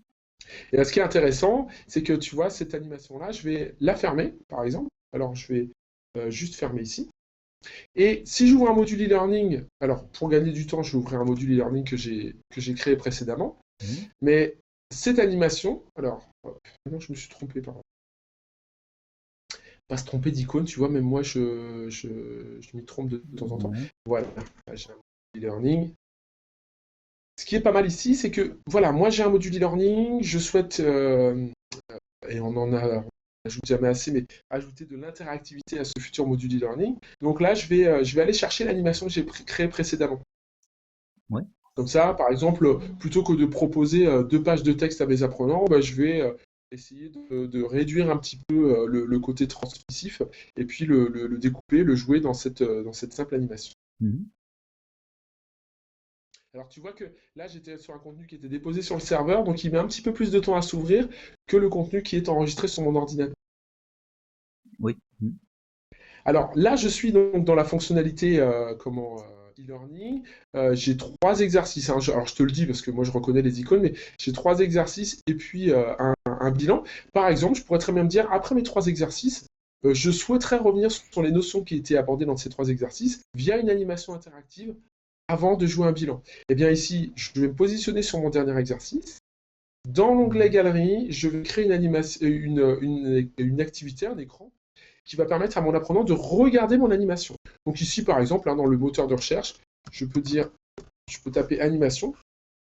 Et là, ce qui est intéressant, c'est que tu vois, cette animation-là, je vais la fermer, par exemple. Alors, je vais juste fermer ici. Et si j'ouvre un module e-learning, alors pour gagner du temps, je vais ouvrir un module e-learning que j'ai créé précédemment. Mhm. Mais cette animation, alors, hop, non, je me suis trompé, pardon. Pas se tromper d'icône, tu vois, même moi, je m'y trompe de temps en temps. Ouais. Voilà, là, j'ai un module e-learning. Ce qui est pas mal ici, c'est que, voilà, moi j'ai un module e-learning, je souhaite, et on ajoute jamais assez, mais ajouter de l'interactivité à ce futur module e-learning. Donc là, je vais aller chercher l'animation que j'ai créée précédemment. Ouais. Comme ça, par exemple, plutôt que de proposer 2 pages de texte à mes apprenants, bah, je vais essayer de réduire un petit peu le côté transmissif et puis le découper, le jouer dans cette simple animation. Mhm. Alors tu vois que là j'étais sur un contenu qui était déposé sur le serveur, donc il met un petit peu plus de temps à s'ouvrir que le contenu qui est enregistré sur mon ordinateur. Oui. Mhm. Alors là je suis donc dans la fonctionnalité e-learning, j'ai trois exercices, hein. Alors je te le dis parce que moi je reconnais les icônes, mais j'ai trois exercices et puis un bilan. Par exemple, je pourrais très bien me dire, après mes trois exercices, je souhaiterais revenir sur les notions qui étaient abordées dans ces trois exercices via une animation interactive avant de jouer un bilan. Eh bien ici, je vais me positionner sur mon dernier exercice. Dans l'onglet Galerie, je vais créer une activité, un écran, qui va permettre à mon apprenant de regarder mon animation. Donc ici, par exemple, hein, dans le moteur de recherche, je peux taper animation,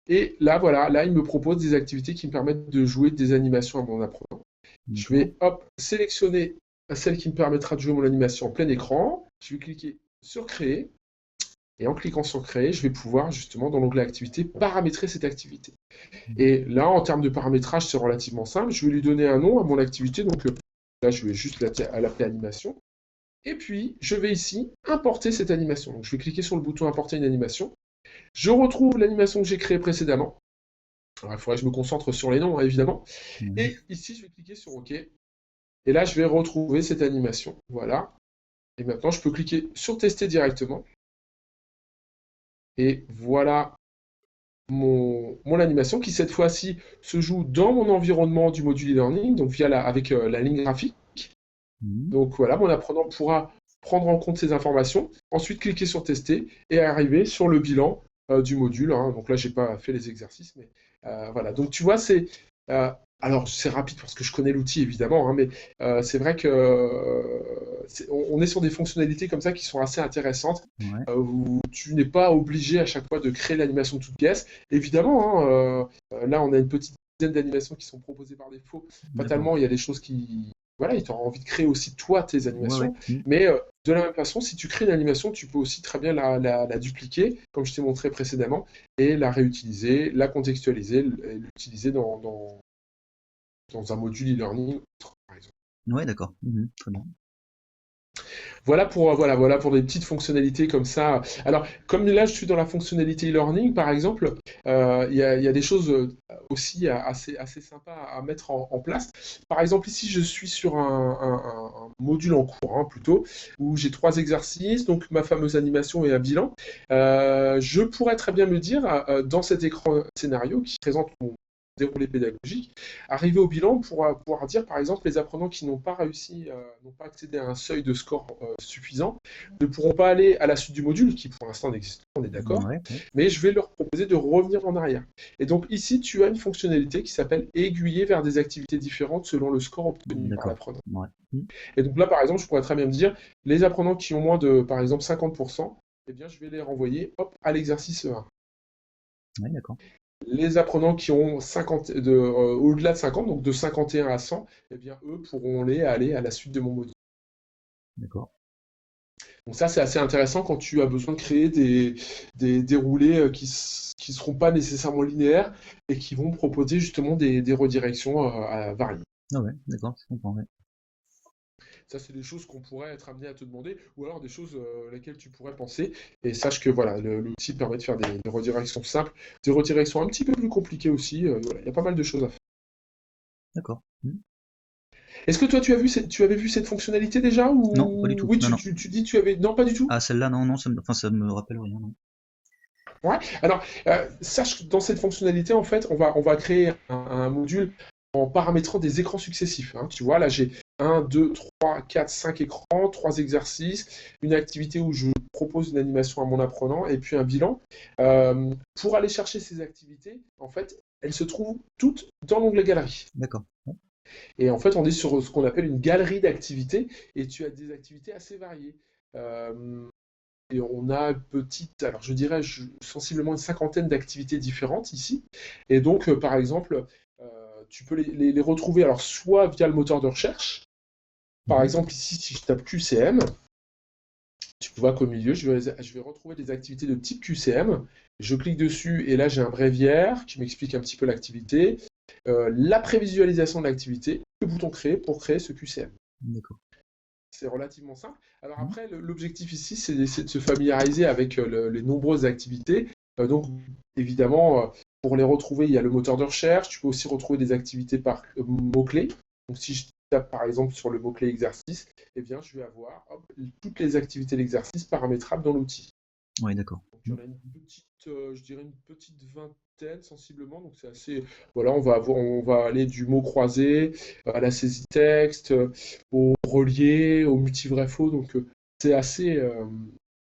et là, voilà, là, il me propose des activités qui me permettent de jouer des animations à mon apprenant. Je vais, hop, sélectionner celle qui me permettra de jouer mon animation en plein écran. Je vais cliquer sur Créer. Et en cliquant sur Créer, je vais pouvoir justement dans l'onglet Activité paramétrer cette activité. Et là, en termes de paramétrage, c'est relativement simple. Je vais lui donner un nom à mon activité. Donc là, je vais juste l'appeler animation. Et puis, je vais ici importer cette animation. Donc je vais cliquer sur le bouton Importer une animation. Je retrouve l'animation que j'ai créée précédemment. Alors, il faudrait que je me concentre sur les noms, hein, évidemment. Et ici, je vais cliquer sur OK. Et là, je vais retrouver cette animation. Voilà. Et maintenant, je peux cliquer sur Tester directement. Et voilà mon animation qui, cette fois-ci, se joue dans mon environnement du module e-learning, donc avec la ligne graphique. Donc voilà, mon apprenant pourra prendre en compte ces informations, ensuite cliquer sur Tester et arriver sur le bilan du module, hein. Donc là, j'ai pas fait les exercices, mais voilà. Donc tu vois, alors c'est rapide parce que je connais l'outil évidemment, hein, mais c'est vrai que on est sur des fonctionnalités comme ça qui sont assez intéressantes, où tu n'es pas obligé à chaque fois de créer l'animation toute pièce. Évidemment, hein, là on a une petite dizaine d'animations qui sont proposées par défaut. Fatalement, il y a des choses qui... Voilà, tu auras envie de créer aussi toi tes animations, mais de la même façon, si tu crées une animation, tu peux aussi très bien la dupliquer, comme je t'ai montré précédemment, et la réutiliser, la contextualiser, l'utiliser dans un module e-learning, par exemple. Ouais, d'accord. Très bien. Voilà pour des petites fonctionnalités comme ça. Alors, comme là, je suis dans la fonctionnalité e-learning, par exemple, il y a des choses aussi assez sympas à mettre en place. Par exemple, ici, je suis sur un module en cours, hein, plutôt, où j'ai trois exercices, donc ma fameuse animation et un bilan. Je pourrais très bien me dire, dans cet écran scénario qui présente mon déroulé pédagogique, arriver au bilan pour pouvoir dire, par exemple, les apprenants qui n'ont pas réussi, n'ont pas accédé à un seuil de score suffisant, ne pourront pas aller à la suite du module, qui pour l'instant n'existe pas, on est d'accord, mais je vais leur proposer de revenir en arrière. Et donc ici, tu as une fonctionnalité qui s'appelle aiguiller vers des activités différentes selon le score obtenu par l'apprenant. Et donc là, par exemple, je pourrais très bien me dire, les apprenants qui ont moins de, par exemple, 50%, eh bien, je vais les renvoyer à l'exercice 1. Oui, d'accord. Les apprenants qui ont au-delà de 50, donc de 51 à 100, eh bien, eux pourront aller à la suite de mon module. D'accord. Donc ça, c'est assez intéressant quand tu as besoin de créer des déroulés qui ne seront pas nécessairement linéaires et qui vont proposer justement des redirections variées. Ah ouais, d'accord, je comprends. Ouais. Ça, c'est des choses qu'on pourrait être amené à te demander, ou alors des choses lesquelles tu pourrais penser. Et sache que voilà, l'outil permet de faire des redirections simples, des redirections un petit peu plus compliquées aussi. Voilà, il y a pas mal de choses à faire. D'accord. Est-ce que toi, tu avais vu cette fonctionnalité déjà ou... Non, pas du tout. Oui, Non. tu dis tu avais... Non, pas du tout. Ah, celle-là, non, ça me rappelle rien, non. Ouais. Alors, sache que dans cette fonctionnalité, en fait, on va créer un module en paramétrant des écrans successifs, hein. Tu vois, là, j'ai 1, 2, 3, 4, 5 écrans, 3 exercices, une activité où je propose une animation à mon apprenant et puis un bilan. Pour aller chercher ces activités, en fait, elles se trouvent toutes dans l'onglet Galerie. D'accord. Et en fait, on est sur ce qu'on appelle une galerie d'activités et tu as des activités assez variées. Et on a alors je dirais sensiblement une cinquantaine d'activités différentes ici. Et donc, par exemple, tu peux les retrouver alors soit via le moteur de recherche. Par exemple, ici, si je tape QCM, tu vois qu'au milieu, je vais retrouver des activités de type QCM. Je clique dessus et là, j'ai un bréviaire qui m'explique un petit peu l'activité, la prévisualisation de l'activité, le bouton créer pour créer ce QCM. D'accord. C'est relativement simple. Alors après, l'objectif ici, c'est d'essayer de se familiariser avec les nombreuses activités. Donc, évidemment, pour les retrouver, il y a le moteur de recherche. Tu peux aussi retrouver des activités par mots-clés. Donc, si je tape par exemple sur le mot-clé exercice, eh bien, je vais avoir toutes les activités d'exercice paramétrables dans l'outil. Oui, d'accord. Donc il y en a une petite, je dirais une petite vingtaine sensiblement. Donc c'est assez. Voilà, on va aller du mot croisé à la saisie texte, au relié, au multi-vrai-faux. Donc c'est assez.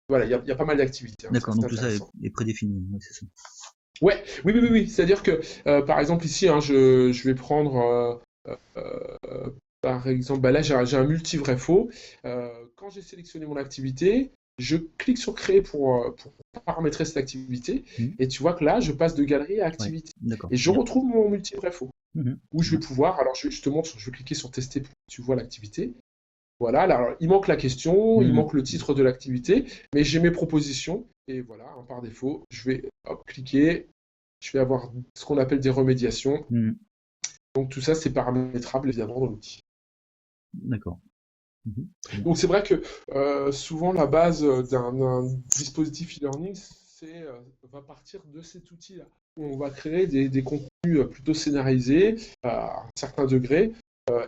Voilà, il y a pas mal d'activités, hein, c'est D'accord, assez donc tout ça est, intéressant. est prédéfini, oui, c'est ça. Ouais, oui, oui, oui, oui. C'est-à-dire que, par exemple, ici, hein, je vais prendre, par exemple, bah là, j'ai un multi-vrai-faux. Quand j'ai sélectionné mon activité, je clique sur créer pour paramétrer cette activité. Mhm. Et tu vois que là, je passe de galerie à Ouais, activité. d'accord, Et je très bien. retrouve mon multi-vrai-faux. Mhm. Où Très je vais bien. pouvoir, alors je te montre, je vais cliquer sur tester pour que tu vois l'activité. Voilà, alors il manque la question, il Mhm. manque le titre de l'activité, mais j'ai mes propositions. Et voilà, hein, par défaut, je vais hop, cliquer, je vais avoir ce qu'on appelle des remédiations. Mhm. Donc tout ça, c'est paramétrable évidemment dans l'outil. D'accord. Mhm. Très bien. Donc c'est vrai que souvent la base d'un dispositif e-learning, va partir de cet outil-là. On va créer des contenus plutôt scénarisés à un certain degré.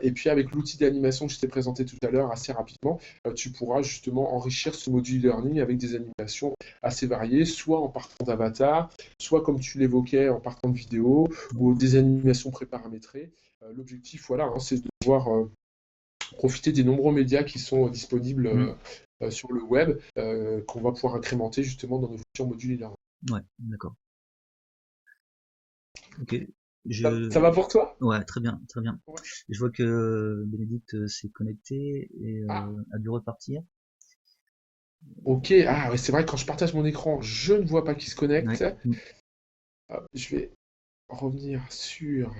Et puis avec l'outil d'animation que je t'ai présenté tout à l'heure assez rapidement, tu pourras justement enrichir ce module e-learning avec des animations assez variées, soit en partant d'avatar, soit comme tu l'évoquais en partant de vidéos, Ouais. ou des animations préparamétrées. L'objectif, voilà, hein, c'est de pouvoir profiter des nombreux médias qui sont disponibles Mhm. sur le web, qu'on va pouvoir incrémenter justement dans nos futurs modules e-learning. Ouais, d'accord. Ok. Ça Je... va pour toi? Ouais, très bien, très bien. Ouais. Je vois que Bénédicte s'est connecté et Ah, a dû repartir. ok. Ah, ouais, c'est vrai que quand je partage mon écran, je ne vois pas qui se Ouais. connecte. Mhm. Je vais revenir sur.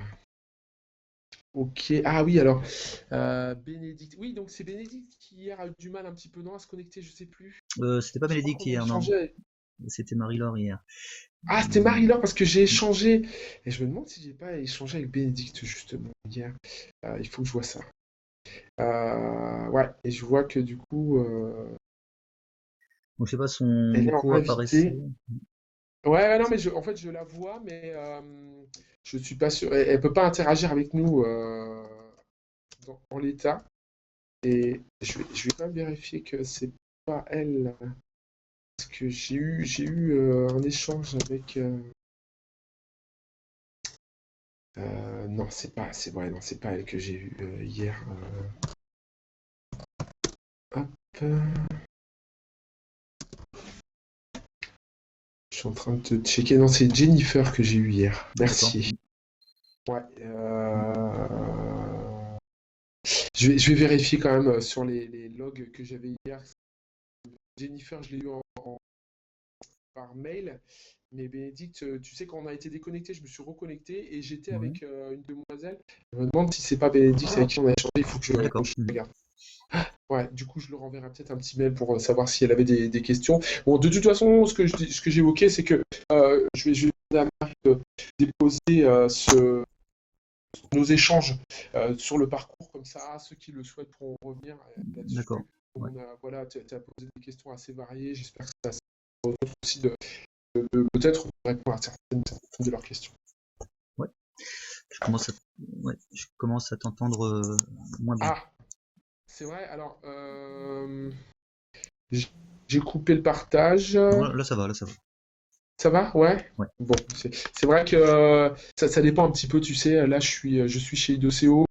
Ok. Ah oui, alors, Bénédicte. Oui, donc c'est Bénédicte qui hier a eu du mal un petit peu, non, à se connecter, je sais plus. C'était pas Je crois Bénédicte qu'on a hier, non. échangé. C'était Marie-Laure hier. Ah, c'était Mhm. Marie-Laure parce que j'ai échangé. Et je me demande si j'ai pas échangé avec Bénédicte justement hier. Il faut que je vois ça. Ouais, et je vois que du coup, Donc je sais pas, son elle est en micro apparaissait. invité. Ouais, ouais, non, mais en fait, je la vois, mais je suis pas sûr. Elle peut pas interagir avec nous en l'état. Et je vais quand même vérifier que c'est pas elle. Parce que j'ai eu un échange avec. Non, c'est vrai, non, c'est pas elle que j'ai eu hier. Hop. Je suis en train de te checker. Non, c'est Jennifer que j'ai eu hier. D'accord. Merci. Mhm. Ouais. Mhm. Je vais vérifier quand même sur les logs que j'avais hier. Jennifer, je l'ai eu par mail. Mais Bénédicte, tu sais, quand on a été déconnecté, je me suis reconnecté et j'étais Ouais. avec une demoiselle. Je me demande si c'est pas Bénédicte avec qui on a échangé. Il faut que Ah, d'accord. je Mhm. regarde. Ouais, du coup, je leur enverrai peut-être un petit mail pour savoir si elle avait des questions. Bon, de toute façon, ce que j'évoquais, c'est que je vais demander à Marie de déposer nos échanges sur le parcours, comme ça, ceux qui le souhaitent pourront revenir là-dessus. D'accord. Ouais. Voilà, tu as posé des questions assez variées. J'espère que ça permet aussi de peut-être répondre à certaines de leurs questions. Ouais. Je commence à, ouais, je commence à t'entendre moins bien. Ah, c'est vrai. Alors, j- j'ai coupé le partage. Non, là ça va, là ça va. Ça va? Ouais. Ouais. Bon, c'est vrai que ça dépend un petit peu, tu sais. Là, je suis chez IDOCO.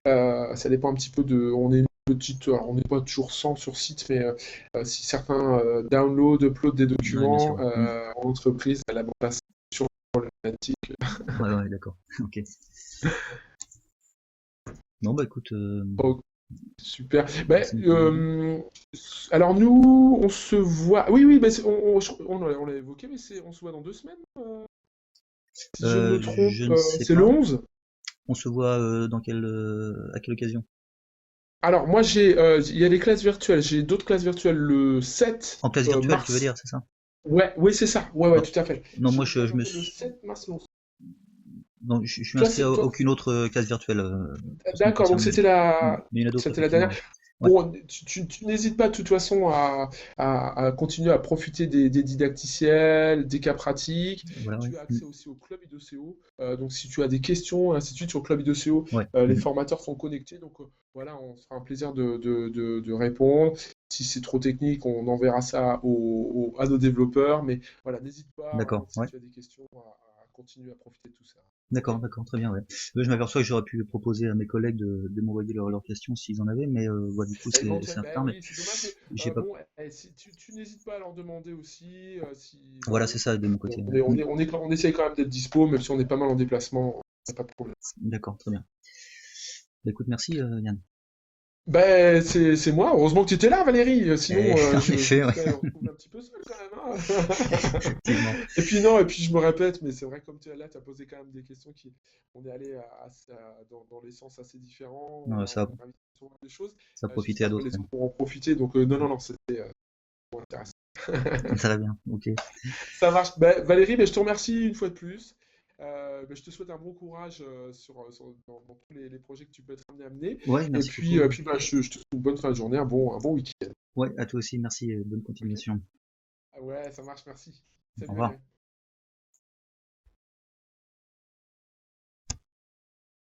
Ça dépend un petit peu de. On est une petite. Alors, on n'est pas toujours 100 sur site, mais si certains download, upload des Ouais, bien sûr. documents Mhm. en entreprise, la bande passante sur problématique. Ouais, ouais, d'accord. Ok. Non, bah écoute, Oh, super. Ben, ça me convient. alors, nous, on se voit. Oui, oui, ben, on l'a évoqué, mais on se voit dans 2 semaines, si je ne me trompe. Je ne sais C'est le pas. 11. On se voit à quelle occasion? Alors, moi, il y a les classes virtuelles. J'ai d'autres classes virtuelles le 7 En classe virtuelle, tu veux mars. dire, c'est ça? Ouais, oui, c'est ça. Ouais, ouais, Non, tout à fait. non, J'ai moi une classe je me virtuelle le suis, 7 mars. Le 11. non, je suis Toi, inscrit à c'est, toi, aucune autre classe virtuelle en ce qui me d'accord, donc concerne. c'était Mais la, il y en a d'autres, c'était la dernière. effectivement. Ouais, Bon, tu n'hésites pas de toute façon à continuer à profiter des didacticiels, des cas pratiques. voilà, ouais. Tu as accès aussi au club IDOCO. Donc si tu as des questions, ainsi de suite, sur le club IDOCO, Ouais. les formateurs sont connectés. Donc voilà, on se fera un plaisir de répondre. si c'est trop technique, on enverra ça à nos développeurs. Mais voilà, n'hésite pas, hein, D'accord, si ouais. tu as des questions, à continuer à profiter de tout ça. Ok? D'accord, très bien, ouais. Je m'aperçois que j'aurais pu proposer à mes collègues de m'envoyer leurs questions s'ils en avaient, mais du coup c'est Éventuellement, un peu ben tard, mais oui, c'est dommage, mais j'ai pas. bon, si tu n'hésites pas à leur demander aussi, si Voilà, c'est ça de mon bon, côté. Ouais. on essaye quand même d'être dispo, même si on est pas mal en déplacement, y a pas de problème. D'accord, très bien. Bah, écoute, merci Yann. Ben, c'est moi. Heureusement que tu étais là, Valérie. Et, Sinon, en je effet, me ouais, serais retrouvé un petit peu seul quand même, hein. effectivement. Et puis non, et puis je me répète, mais c'est vrai que comme tu es là, tu as posé quand même des questions qui, on est allé dans des sens assez différents. Ouais, On a invité sur des choses. ça a profité à J'espère que d'autres. les autres pourront en profiter. Donc non, non, c'était vraiment intéressant. Très bien, ok. Ça marche. Ben, Valérie, ben, je te remercie une fois de plus. Ben, je te souhaite un bon courage dans tous les projets que tu peux être amené à mener. Ouais, Et merci puis, beaucoup. ben, je te souhaite une bonne fin de journée, un bon week-end. Ouais, à toi aussi, merci, bonne Ok? continuation. Ah ouais, ça marche, merci. Au Salut revoir. Valérie.